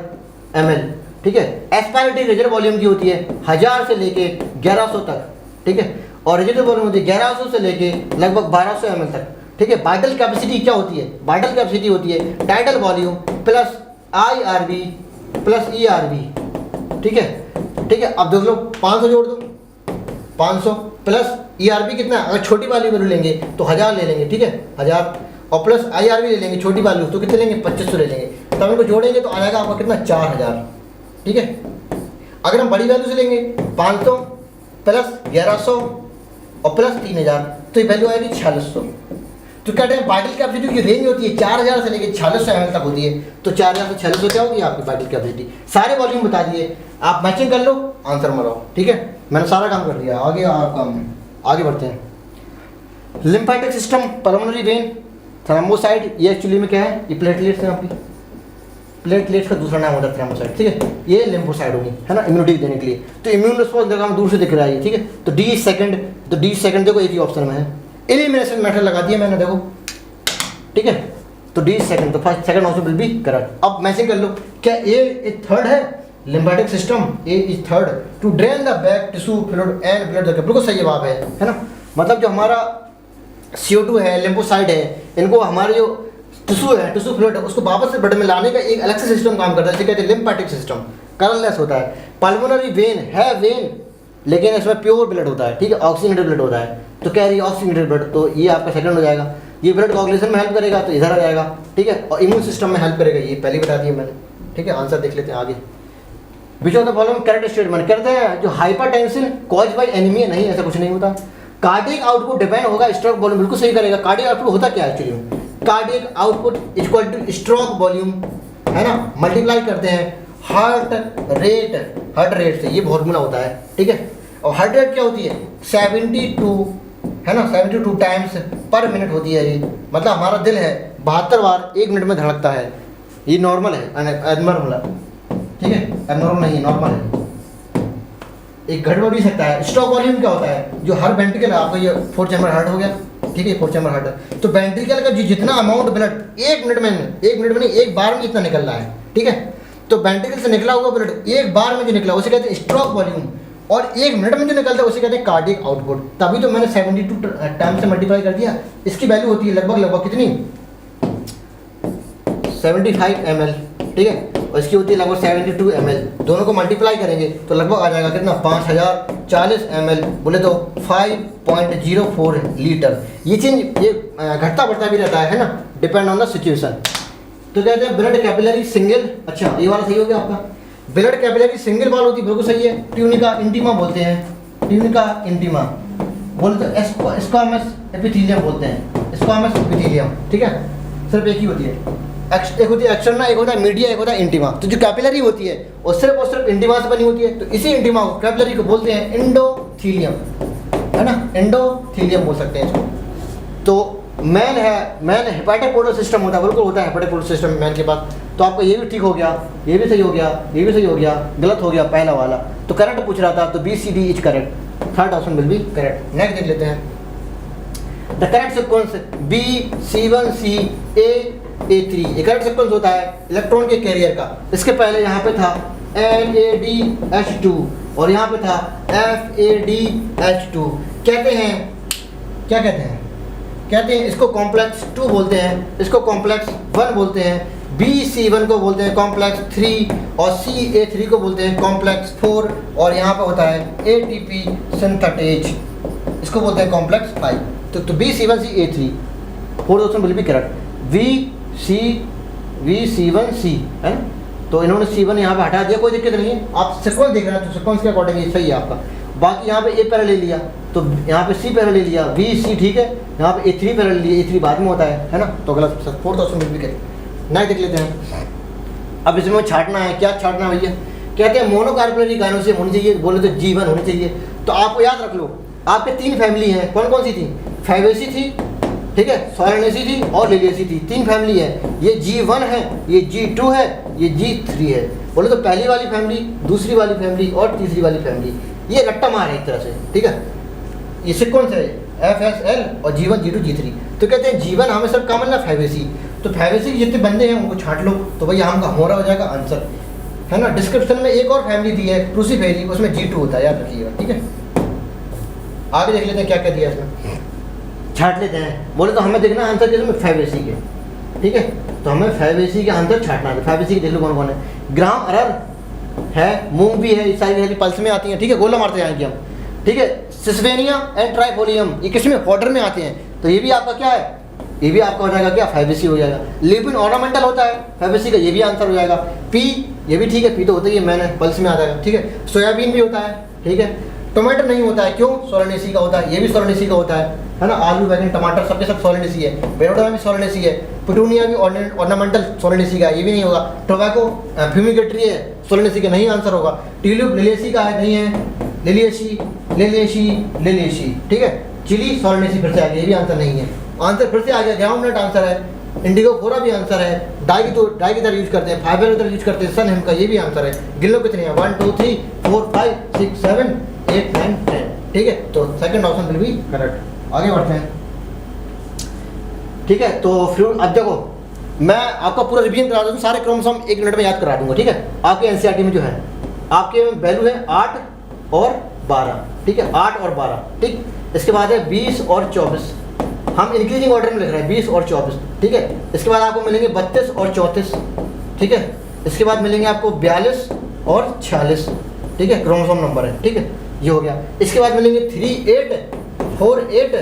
ml, ठीक है। एक्सपायरेटरी रेगुलर वॉल्यूम की होती है 1000 से लेके 1100 तक, ठीक है। और रेगुलर वॉल्यूम होती है 1100 से लेके लगभग 1200 ml तक, ठीक है। वाइटल कैपेसिटी क्या होती है, वाइटल कैपेसिटी होती है tidal volume plus IRV plus ERV, ठीक है, ठीक है। अब देख लो 500 जोड़ दो, 500 प्लस ERV कितना, अगर छोटी वाली वैल्यू लेंगे तो 1000 ले लेंगे, ठीक है, 1000 और प्लस IRV ले लेंगे छोटी वैल्यू तो कितने लेंगे 2500 ले लेंगे। तब इनको जोड़ेंगे तो आ जाएगा आपका कितना 4000, ठीक है। अगर हम बड़ी वैल्यू से लेंगे 500 प्लस 1100 और प्लस 3000, तो ये वैल्यू आएगी 4600। तो कहते हैं वाइटल कैपेसिटी की रेंज होती है 4000 से लेकर 4600 ml तक होती है। तो 4000 से 4600 क्या होगी आपकी वाइटल कैपेसिटी। सारे वॉल्यूम बता दिए, आप मैचिंग कर लो, आंसर मराओ। ठीक है, मैंने सारा काम कर दिया। आगे काम आगे बढ़ते हैं। Lymphatic system, pulmonary vein, thrombocyte, ये एक्चुअली में क्या है, ये प्लेटलेट्स हैं आपकी। प्लेटलेट्स का दूसरा नाम होता है थ्रोम्बोसाइट। ठीक है, ये लिम्फोसाइट होगी, है ना, इम्यूनिटी देने के लिए। तो इम्यून रिस्पॉन्स देखो हम दूर से दिख रहा है। ठीक है, तो डी सेकंड देखो एक ही ऑप्शन में है। एलिमिनेशन मेथड लगा दिया मैंने, देखो। ठीक है, तो डी सेकंड, तो first second option will be correct. अब मैचिंग कर लो, क्या ए थर्ड है lymphatic system, A is third to drain the back tissue fluid and blood. बिल्कुल सही जवाब है ना। मतलब जो हमारा CO2 है, लिम्फोसाइट है, इनको हमारे जो टिश्यू है, टिश्यू फ्लूइड है, उसको वापस से ब्लड में लाने का एक अलग से सिस्टम काम करता है, जिसे कहते हैं लिम्फेटिक सिस्टम। कलरलेस होता है। पल्मोनरी वेन है वेन, लेकिन इसमें प्योर ब्लड होता है। ठीक है, ऑक्सीजनेटेड ब्लड होता है। तो कह रही है ऑक्सीजनेटेड ब्लड, तो ये आपका सेकंड हो जाएगा। ये ब्लड कोagulation में हेल्प करेगा, तो इधर आ जाएगा। ठीक है, और इम्यून सिस्टम में हेल्प करेगा, ये पहले बता दिया मैंने। ठीक है, आंसर देख लेते हैं आगे। Which of the following correct statement, कहते हैं जो हाइपरटेंशन कॉज बाय एनीमिया, नहीं, ऐसा कुछ नहीं होता। कार्डियक आउटपुट डिपेंड होगा स्ट्रोक वॉल्यूम, बिल्कुल सही करेगा। कार्डियक आउटपुट होता क्या है एक्चुअली में, cardiac output equal two stroke volume, है ना, मल्टीप्लाई करते हैं हार्ट रेट से, ये फॉर्मूला होता है। ठीक है, और हार्ट रेट क्या होती है 72, है ना, 72 टाइम्स पर मिनट होती है। ये मतलब हमारा दिल है 72 बार 1 मिनट में धड़कता है। ये नॉर्मल है, एबनॉर्मल है। ठीक है, एबनॉर्मल नहीं, नॉर्मल है। एक घट बढ़ भी सकता है। स्ट्रोक वॉल्यूम क्या होता है, जो हर वेंट्रिकल, आपको ये 4 चैम्बर हार्ट हो गया। ठीक है, 4 चैम्बर हार्ट है, तो वेंट्रिकल का जितना अमाउंट ब्लड 1 मिनट में नहीं, एक बार में जितना निकल रहा है। ठीक है, तो वेंट्रिकल से निकला हुआ ब्लड एक बार में जो निकला उसे कहते हैं स्ट्रोक वॉल्यूम, और 1 मिनट में जो निकलता है उसे कहते हैं कार्डियक आउटपुट। तभी तो मैंने 72 टाइम से मल्टीप्लाई कर दिया। इसकी वैल्यू होती है लगभग कितनी 75 ml। ठीक है, और इसकी होती है लगभग 72 ml। दोनों को मल्टीप्लाई करेंगे तो लगभग आ जाएगा कितना 5040 ml, बोले तो 5.04 लीटर। ये चीज ये घटता बढ़ता भी रहता है ना, डिपेंड ऑन द सिचुएशन। तो कहते हैं ब्लड कैपिलरी सिंगल, अच्छा ये वाला सही हो गया आपका। ब्लड कैपिलरी सिंगल वाल होती है, बिल्कुल सही है। ट्यूनिका इंटीमा बोलते हैं, ट्यूनिका इंटीमा बोलते हैं, स्क्वामस एपिथेलियम बोलते हैं, स्क्वामस एपिथेलियम। ठीक है, सिर्फ एक ही होती है, एक होती है एक्सटर्ना, एक होता है मीडिया, एक होता है इंटीमा। तो जो कैपिलरी होती है वो सिर्फ इंटीमा से बनी होती है। तो इसी इंटीमा को, कैपिलरी को बोलते हैं एंडोथीलियम, है ना, एंडोथीलियम बोल सकते हैं इसको। तो मैन हेपेटिक पोर्टल सिस्टम होता है, बिल्कुल होता है हेपेटिक पोर्टल सिस्टम मैन के पास। तो आपका ये भी ठीक हो गया, ये भी सही हो गया, ये भी सही हो गया, गलत हो गया पहला वाला। तो करेक्ट पूछ रहा था, तो BCD is correct, third option will be correct. Next देख लेते हैं। The correct sequence B C1C A3, ये करेक्ट सीक्वेंस होता है इलेक्ट्रॉन के कैरियर का। इसके पहले यहाँ पे था NADH2 और यहाँ पे था FADH2। कहते हैं इसको कॉम्प्लेक्स 2 बोलते हैं, इसको कॉम्प्लेक्स 1 बोलते हैं। BC1 को बोलते हैं कॉम्प्लेक्स 3 और CA3 को बोलते हैं कॉम्प्लेक्स 4, और यहाँ पे होता है ATP सिंथेटेज, इसको बोलते हैं कॉम्प्लेक्स 5। तो BC1CA3, fourth option will be correct. VC1C है ना, तो इन्होंने C1 यहाँ पे हटा दिया, कोई दिक्कत नहीं है। आप सीक्वेंस देख रहे हैं तो सीक्वेंस के अकॉर्डिंग सही है आपका। बाकी यहाँ पे A पैरा ले लिया, तो यहाँ पे C पैरा ले लिया, VC ठीक है, यहाँ पे A3 पैरा ले लिया, A3 बाद में होता है ना, तो गलत। Fourth option will be correct. Next देख लेते हैं। अब इसमें छाटना है, क्या छाटना है भैया, कहते हैं मोनोकार्बोनेरी गायनोसिस होनी चाहिए, बोले तो G1 होनी चाहिए। तो आपको याद रख लो, आपके 3 फैमिली हैं, कौन कौन सी थी, फैबेसी थी, ठीक है, सोलानेसी थी और लिलियसी थी, 3 फैमिली है। ये G1 है, ये G2 है, ये G3 है। बोले तो पहली वाली फैमिली, दूसरी वाली फैमिली और तीसरी वाली फैमिली, ये रट्टा मार है एक तरह से। ठीक है, ये सीक्वेंस है FSL और G1 G2 G3। तो कहते हैं G1 हमें सर कॉमन ना फैबेसी, तो फैबेसी के जितने बंदे हैं उनको छाट लो, तो भैया हमका हमारा हो जाएगा आंसर, है ना। डिस्क्रिप्शन में एक और फैमिली दी है क्रूसीफेरी, उसमें G2 होता है, याद रखिएगा। ठीक है, आगे देख लेते हैं क्या क्या दिया इसमें, छाट लेते हैं। बोले तो हमें देखना आंसर किसमें, फैबेसी के। ठीक है, तो हमें फैबेसी के आंसर छाटना है। फैबेसी के देख लो कौन कौन है, ग्राम अरहर है, मूंग भी है, ये सारी पल्स में आती हैं। ठीक है, गोला मारते जाएंगे हम। ठीक है, सिस्वेनिया एंड ट्राइफोलियम, ये किस में, फॉडर में आते हैं। तो ये भी आपका क्या है, ये भी आपका हो जाएगा क्या, फैबेसी हो जाएगा। लिपिन ऑर्नामेंटल होता है फैबेसी का, ये भी आंसर हो जाएगा। पी, ये भी ठीक है, पी तो होता ही है, मैंने पल्स में आ जाएगा। ठीक है, सोयाबीन भी होता है। ठीक है, टमाटर नहीं होता है, क्यों? सोलनेसी का होता है, ये भी सोलनेसी का होता है ना। आलू, बैगन, टमाटर सबके सब सोलनेसी है। बेरोडा में भी सोलनेसी है। पिटूनिया भी ऑर्नामेंटल सोलनेसी का है, ये भी नहीं होगा। टोबैको फ्यूमिगेटरी है, सोलनेसी का नहीं आंसर होगा। ट्यूलिप लिलियेसी का है, नहीं है। लिलियेसी, ठीक है। चिली सोलनेसी फिर से आ गया, ये भी आंसर नहीं है। आंसर फिर से आ गया, ग्राउंडनट आंसर है। इंडिगो फोरा भी आंसर है। डाई की तरह यूज करते हैं, फाइबर की तरह यूज करते हैं, सन हेम का ये भी आंसर है। गिल्लो कितने हैं? 1 2 3 4 5 6 7 8 9 10, ठीक है। तो second option will be correct. आगे बढ़ते हैं, ठीक है। तो फ्रूट, अब देखो मैं आपका पूरा रिवीजन करा दूँ, सारे क्रोमोसोम 1 मिनट में याद करा दूंगा, ठीक है। आपके एनसीईआरटी में जो है, आपके वैल्यू है 8 और 12, ठीक है। 8 और 12, ठीक। इसके बाद है 20 और 24, हम इंक्रीजिंग ऑर्डर में लिख रहे हैं, 20 और 24, ठीक है। इसके बाद आपको मिलेंगे 32 और 34, ठीक है। इसके बाद मिलेंगे आपको 42 और 46, ठीक है। क्रोमोसोम नंबर है, ठीक है, ये हो गया। इसके बाद मिलेंगे 3 8 4 8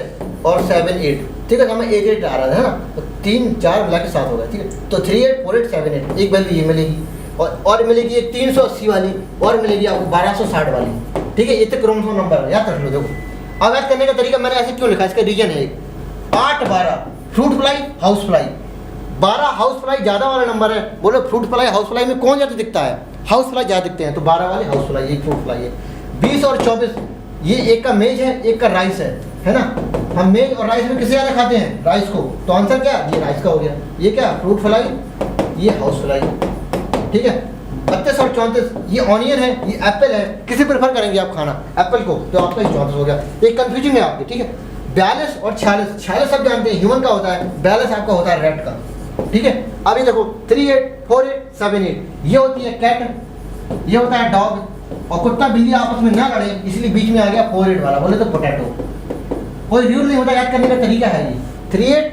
और 7 8, ठीक है। हमें 8 8 आ रहा है ना, तो 3 4 मिला के 7 हो गया, ठीक है। तो 3 8 4 8 7 8, एक वैल्यू ये मिलेगी, और मिलेगी एक 380 वाली, और मिलेगी आपको 1260 वाली, ठीक है। ये तो क्रोमोसोम नंबर है, याद रख लो। देखो अब याद करने का तरीका मैंने ऐसे क्यों लिखा, इसका रीजन है 8 12 fruit fly, house fly. 12 house fly ज़्यादा वाला नंबर है। बोलो फ्रूट फ्लाई हाउस फ्लाई में कौन ज़्यादा दिखता है? हाउस फ्लाई ज़्यादा दिखते हैं, तो 12 वाले हाउस फ्लाई, एक फ्रूट फ्लाई है। 20 और 24, ये एक का मेज है, एक का राइस है ना। हम मेज और राइस में किसे ज़्यादा खाते हैं? राइस को। तो आंसर क्या? ये राइस का हो गया। ये क्या? फ्रूट फ्लाई, ये हाउस फ्लाई, ठीक है। 32 और 34, ये ऑनियन है, ये एप्पल है। किसे प्रेफर करेंगे आप खाना? एप्पल को। तो आपका 34 हो गया। एक कंफ्यूजन है आपकी, ठीक है। 42 और 46, 46 सब जानते हैं ह्यूमन का होता है, 42 आपका होता है रेड का, ठीक है। अभी देखो 3 8 4 8 7 8, ये होती है कैट, ये होता है डॉग। और कुत्ता बिल्ली आपस में ना लड़े, इसलिए बीच में आ गया 4 8 वाला, बोले तो पोटैटो। कोई रूल नहीं होता, याद करने का तरीका है ये। 3 8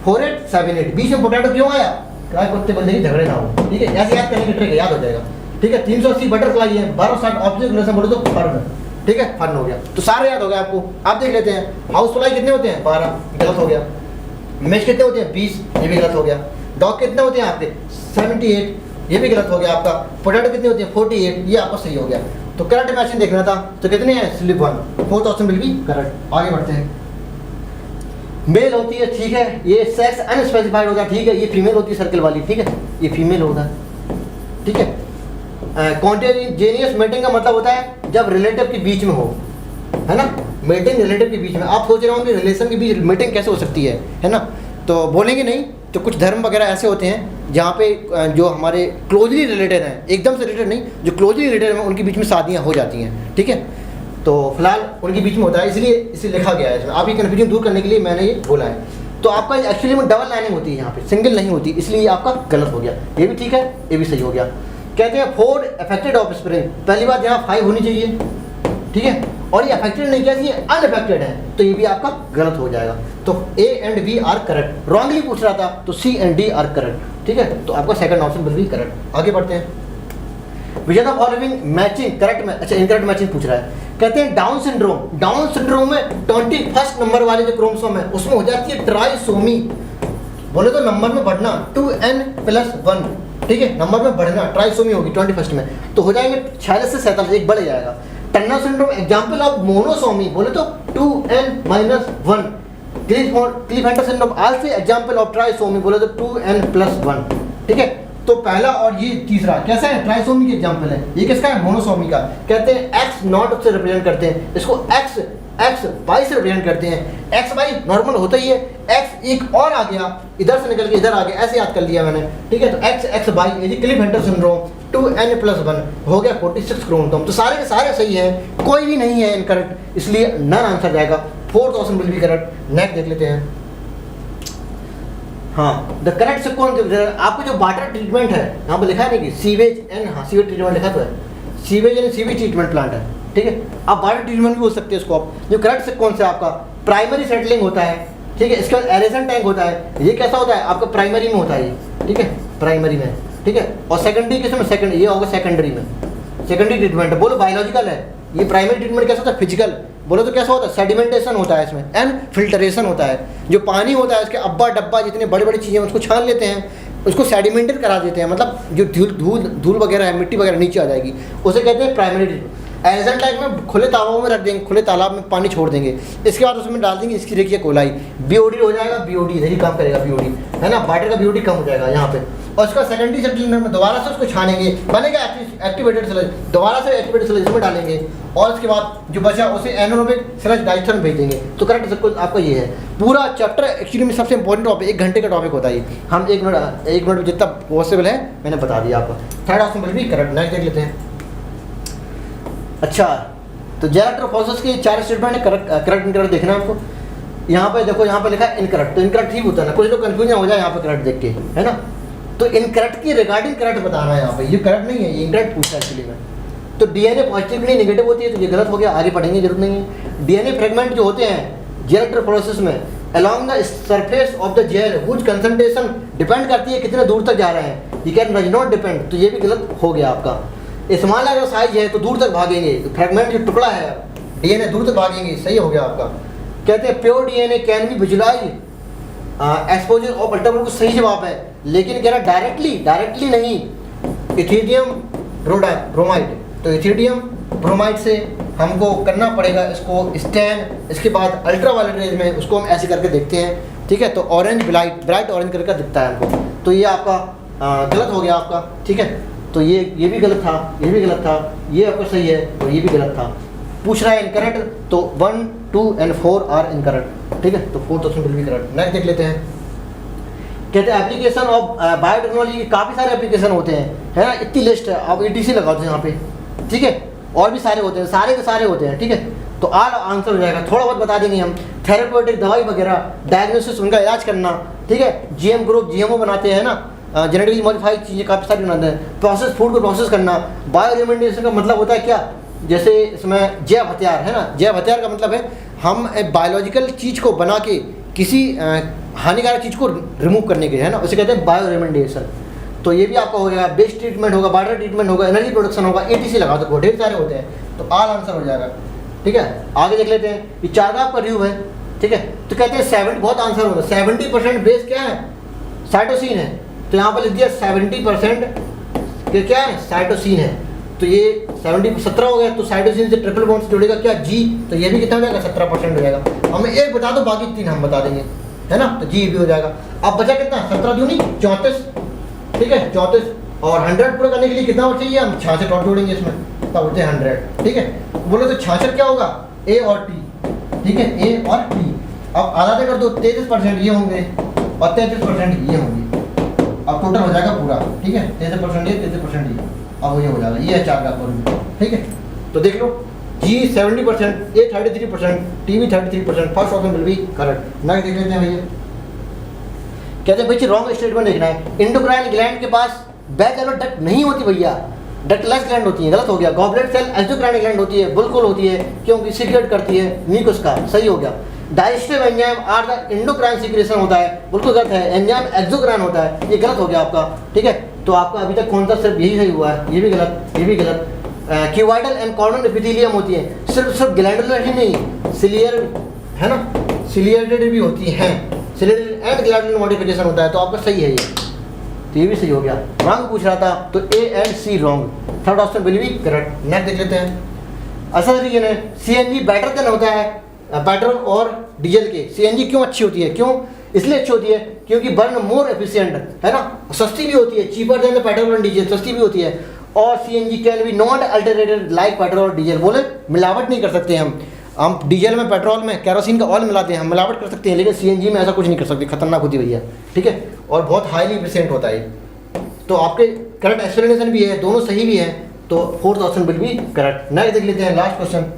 4 8 7 8, बीच में पोटैटो क्यों आया? क्या कुत्ते बंदे की झगड़े ना हो, ठीक है। ऐसे याद करने की ट्रिक है, याद हो जाएगा, ठीक है। 380 बटरफ्लाई है, 1260 ऑब्जेक्ट रिलेशन, बोले तो फर्न, ठीक है। फन हो गया, तो सारे याद हो गया आपको। आप देख लेते हैं, हाउस फ्लाई कितने होते हैं? 12, गलत हो गया। मेज कितने होते हैं? 20, ये भी गलत हो गया। डॉग कितने होते हैं आपके? 78, ये भी गलत हो गया आपका। पोटैटो कितने होते हैं? 48, ये आपका सही हो गया। तो करेक्ट मैचिंग देखना था, तो कितने हैं? Slip 1, 4th option will be correct. आगे बढ़ते हैं। मेल होती है, ठीक है, ये सेक्स अनस्पेसिफाइड होता है, ठीक है। ये फीमेल होती है सर्कल वाली, ठीक है, ये फीमेल होता है, ठीक है। कॉन्टेजेनियस मेटिंग का मतलब होता है जब रिलेटिव के बीच में हो, है ना। मेटिंग रिलेटिव के बीच में। आप सोच रहे होंगे रिलेशन के बीच मेटिंग कैसे हो सकती है ना। तो बोलेंगे नहीं, तो कुछ धर्म वगैरह ऐसे होते हैं जहाँ पे जो हमारे क्लोजली रिलेटेड हैं, एकदम से रिलेटेड नहीं, जो क्लोजली रिलेटेड हैं उनके बीच में शादियाँ हो जाती हैं, ठीक है। तो फिलहाल उनके बीच में होता है, इसलिए इसे लिखा गया है इसमें। आप ये कन्फ्यूजन दूर करने के लिए मैंने ये बोला है। तो आपका एक्चुअली में डबल लाइनिंग होती है, यहाँ पे सिंगल नहीं होती, इसलिए आपका गलत हो गया। ये भी ठीक है, ये भी सही हो गया। कहते हैं 4 अफेक्टेड ऑफ स्प्रिंग, पहली बात यहाँ 5 होनी चाहिए, ठीक है। और ये अफेक्टेड नहीं किया, ये अनअफेक्टेड है, तो ये भी आपका गलत हो जाएगा। तो A and B are correct. Wrongly पूछ रहा था तो C and D are correct, ठीक है। तो आपका second option will be correct. आगे बढ़ते हैं। Which are the following matching correct में, अच्छा इनकरेक्ट मैचिंग पूछ रहा है। कहते हैं डाउन सिंड्रोम। डाउन सिंड्रोम में 21st नंबर वाले जो क्रोमोसोम है उसमें हो जाती है ट्राइसोमी। बोले तो नंबर में बढ़ना 2n+1, ठीक है। नंबर में बढ़ना, ट्राइसोमी होगी 21st में, तो हो जाएंगे 46 से 47, एक बढ़ जाएगा। Turner syndrome example of monosomy, बोले तो 2n-1। Klinefelter syndrome also example of trisomy, बोले तो 2n+1, ठीक है। तो पहला और ये तीसरा कैसा है? ट्राइसोमी के एग्जाम्पल है। ये किसका है? मोनोसोमी का। कहते हैं x नॉट से रिप्रेजेंट करते हैं इसको, x y से रिप्रेजेंट करते हैं। x y नॉर्मल होता ही है, x एक और आ गया, इधर से निकल के इधर आ गया, ऐसे याद कर लिया मैंने, ठीक है। तो x y ये क्लीफेंटर सिंड्रोम 2n+1 हो गया 46 क्रोमोसोम। तो सारे के सारे सही है, कोई भी नहीं है इनकरेक्ट, इसलिए नन आंसर जाएगा। 4th option will be correct. Next देख लेते हैं। हाँ, द करेक्ट से कौन, आपको जो वाटर ट्रीटमेंट है यहाँ पर लिखा है नहीं कि सीवेज एंड, हाँ सीवेज ट्रीटमेंट लिखा तो है, sewage and sewage treatment plant है, ठीक है। आप वाटर ट्रीटमेंट भी बोल सकते हैं इसको आप। जो करेक्ट से कौन सा आपका प्राइमरी सेटलिंग होता है, ठीक है। इसके बाद एरेशन टैंक होता है, ये कैसा होता है आपका? प्राइमरी में होता है ये, ठीक है, प्राइमरी में, ठीक है। और सेकेंडरी किसमें? सेकेंड, ये होगा सेकेंडरी में, सेकेंडरी ट्रीटमेंट। बोलो बायोलॉजिकल है, ये प्राइमरी ट्रीटमेंट कैसा होता है? फिजिकल। बोलो तो कैसा होता है? सेडिमेंटेशन होता है इसमें एंड फिल्टरेशन होता है। जो पानी होता है इसके अब्बा डब्बा जितने बड़ी बड़ी चीज़ें उसको छान लेते हैं, उसको सेडिमेंटेड करा देते हैं, मतलब जो धूल वगैरह है, मिट्टी वगैरह नीचे आ जाएगी, उसे कहते हैं प्राइमरी ट्रीटमेंट। एल्जन टैंक में खुले तालाब में रख देंगे, खुले तालाब में पानी छोड़ देंगे, इसके बाद उसमें डाल देंगे इसकी देखिए कोलाई, बीओडी हो जाएगा, बीओडी यही काम करेगा, बीओडी है ना, वाटर का बीओडी कम हो जाएगा यहाँ पे। और उसका सेकेंडरी सिलेंडर में दोबारा से उसको छानेंगे, बनेगा एक्टिवेटेड स्लज, दोबारा से एक्टिवेटेड स्लज में डालेंगे और उसके बाद जो बचा उसे एनारोबिक स्लज डाइजेशन में भेज देंगे। तो करेक्ट सब कुछ आपका ये है। पूरा चैप्टर एक्चुअली में सबसे इंपॉर्टेंट टॉपिक, 1 घंटे का टॉपिक होता है ये, हम 1 मिनट में जितना पॉसिबल है मैंने बता दिया आपको। थर्ड ऑप्शन बिल भी करेक्ट। नेक्स्ट देख लेते हैं। अच्छा, तो जेरेक्टर प्रोसेस के 4 स्टेटमेंट है, करेक्ट इनकरेक्ट देखना है आपको। यहाँ पे देखो, यहाँ पे लिखा है इनकरेक्ट, तो इनकरेक्ट ठीक होता है ना, कुछ लोग कंफ्यूजन हो जाए यहाँ पे करेक्ट देख के, है ना। तो इनकरेक्ट की रिगार्डिंग करेक्ट बताना है यहाँ पे, ये करेक्ट नहीं है, ये इनकरेक्ट पूछा है एक्चुअली में। तो डीएनए पॉजिटिवली नेगेटिव होती है, तो ये गलत हो गया, आगे पढ़ेंगे, जरूरत नहीं है। डीएनए फ्रेगमेंट जो होते हैं जेरेक्टर प्रोसेस में along the surface of the gel whose concentration depend करती है कितने दूर तक जा रहे हैं, ये कैन डज नॉट डिपेंड, तो ये भी गलत हो गया आपका। स्मॉल अगर साइज है तो दूर तक भागेंगे, फ्रेगमेंट जो टुकड़ा है डीएनए दूर तक भागेंगे, सही हो गया आपका। कहते हैं pure DNA can be visualise exposure of ultraviolet, सही जवाब है, लेकिन कह रहा डायरेक्टली नहीं, इथेरियम ब्रोमाइड, तो इथेरियम ब्रोमाइड से हमको करना पड़ेगा इसको स्टैन, इसके बाद अल्ट्रावायलेट रेज में उसको हम ऐसे करके देखते हैं, ठीक है। तो ऑरेंज ब्राइट ऑरेंज करके दिखता है हमको, तो ये आपका गलत हो गया आपका, ठीक है। तो ये भी गलत था, ये भी गलत था, ये आपका सही है, तो ये भी गलत था। पूछ रहा है इनकरेक्ट, तो 1, 2 and 4 आर इनकरेक्ट, ठीक है। तो 4th ऑप्शन बिल्कुल करेक्ट। नेक्स्ट देख लेते हैं। कहते हैं एप्लीकेशन ऑफ बायोटेक्नोलॉजी के काफ़ी सारे एप्लीकेशन होते हैं, है ना, इतनी लिस्ट है, आप ETC लगा दो यहाँ पे, ठीक है। और भी सारे होते हैं, सारे के सारे होते हैं, ठीक है। तो आर आंसर हो जाएगा, थोड़ा बहुत बता देंगे हम। थेरेप्यूटिक दवाई वगैरह, डायग्नोसिस उनका इलाज करना, ठीक है। GM ग्रुप GMO बनाते हैं ना, जेनेटिकली मॉडिफाइड चीज़ें काफ़ी सारी बनाते हैं। प्रोसेस फूड को प्रोसेस करना, बायो रिमेडिएशन का मतलब होता है क्या, जैसे इसमें जैव हथियार है ना, जैव हथियार का मतलब है हम बायोलॉजिकल चीज़ को बना के किसी हानिकारक चीज़ को रिमूव करने के, है ना, उसे कहते हैं बायो रिमेडिएशन। तो ये भी आपका हो जाएगा। बेस्ट ट्रीटमेंट होगा, वाटर ट्रीटमेंट होगा, एनर्जी प्रोडक्शन होगा, ETC लगा दो, ढेर सारे होते हैं, तो आल आंसर हो जाएगा, ठीक है। आगे देख लेते हैं, ये 4 का आपका रिव्यू है, ठीक है। तो कहते हैं 70 बहुत आंसर होगा, 70% बेस क्या है, साइटोसिन है, तो यहाँ पर लिख दिया 70% के क्या है, साइटोसिन है। तो ये 17 हो गया, तो साइटोसिन से ट्रिपल बॉन्ड से जुड़ेगा क्या, G, तो ये भी कितना हो जाएगा, 17% हो जाएगा। हमें एक बता दो, बाकी 3 हम बता देंगे, है ना, तो G भी हो जाएगा। अब बचा कितना, 17 दूनी 34, ठीक है, 34, और 100 पूरा करने के लिए कितना और चाहिए, हम 66 और जोड़ेंगे इसमें, तब होते हैं 100, ठीक है। बोलो तो 66 क्या होगा, A और T, ठीक है, A और T। अब आधा कर दो, 33% ये होंगे और 33% ये होंगे, अब टोटल हो जाएगा पूरा, ठीक है, 33% ये, 33% ये, अब ये हो जाएगा, ये है 4 का फॉर्मूला, ठीक है। तो देख लो, G 70%, A 33%, T भी 33%, first option will be correct. Next देख लेते हैं भैया। कहते हैं भाई रॉन्ग स्टेटमेंट देखना है। इंडोक्राइन ग्लैंड के पास बैकएलोट डक्ट नहीं होती भैया, डक्टलेस ग्लैंड होती है, गलत हो गया। गॉबलेट सेल एक्सोक्राइन ग्लैंड होती है, बिल्कुल होती है, क्योंकि सीक्रेट करती है म्यूकस का, सही हो गया। Digestive enzyme are the endocrine secretion होता है, बिल्कुल गलत है, एंजाइम एक्सोक्राइन होता है, ये गलत हो गया आपका, ठीक है। तो आपका अभी तक कौन सा सिर्फ यही सही हुआ है, ये भी गलत, ये भी गलत। क्यूवाइडल एंड कॉर्नल एपिथेलियम होती है, सिर्फ ग्लैंडुलर ही नहीं, सिलियर है ना, सिलियरेटेड भी होती हैं, सिलियरेटेड एंड ग्लैंडुलर मॉडिफिकेशन होता है, तो आपका सही है ये, तो ये भी सही हो गया। रॉन्ग पूछ रहा था, तो A and C wrong. Third option will be correct. Next देख लेते हैं। असल रीजन है CNG बेटर देन होता है पेट्रोल और डीजल के। CNG क्यों अच्छी होती है, क्यों इसलिए अच्छी होती है क्योंकि बर्न मोर एफिशिएंट, है ना, सस्ती भी होती है, cheaper than petrol and diesel, सस्ती भी होती है। और CNG can be not adulterated like petrol और डीजल, बोले मिलावट नहीं कर सकते हम डीजल में पेट्रोल में कैरोसिन का ऑयल मिलाते हैं, हम मिलावट कर सकते हैं, लेकिन CNG में ऐसा कुछ नहीं कर सकते, खतरनाक होती है भैया, ठीक है, और बहुत हाईली एफिशिएंट होता है। तो आपके करेक्ट एक्सप्लेनेशन भी है, दोनों सही भी हैं, तो fourth option will be correct. Next देख लेते हैं, लास्ट क्वेश्चन।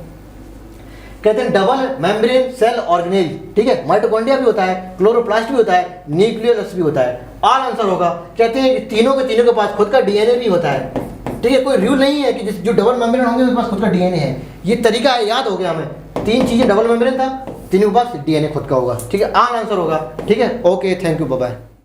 कहते हैं डबल मेम्ब्रेन सेल ऑर्गेनेल, ठीक है, माइटोकॉन्ड्रिया भी होता है, क्लोरोप्लास्ट भी होता है, न्यूक्लियस भी होता है, आल आंसर होगा। कहते हैं कि तीनों के पास खुद का DNA भी होता है, ठीक है, कोई रूल नहीं है कि जो डबल मेम्ब्रेन होंगे उनके पास खुद का DNA है, ये तरीका है, याद हो गया हमें। 3 चीजें, डबल मेम्ब्रेन था, तीनों के पास DNA खुद का होगा, ठीक है, आल आंसर होगा, ठीक है। Okay, thank you, bye bye.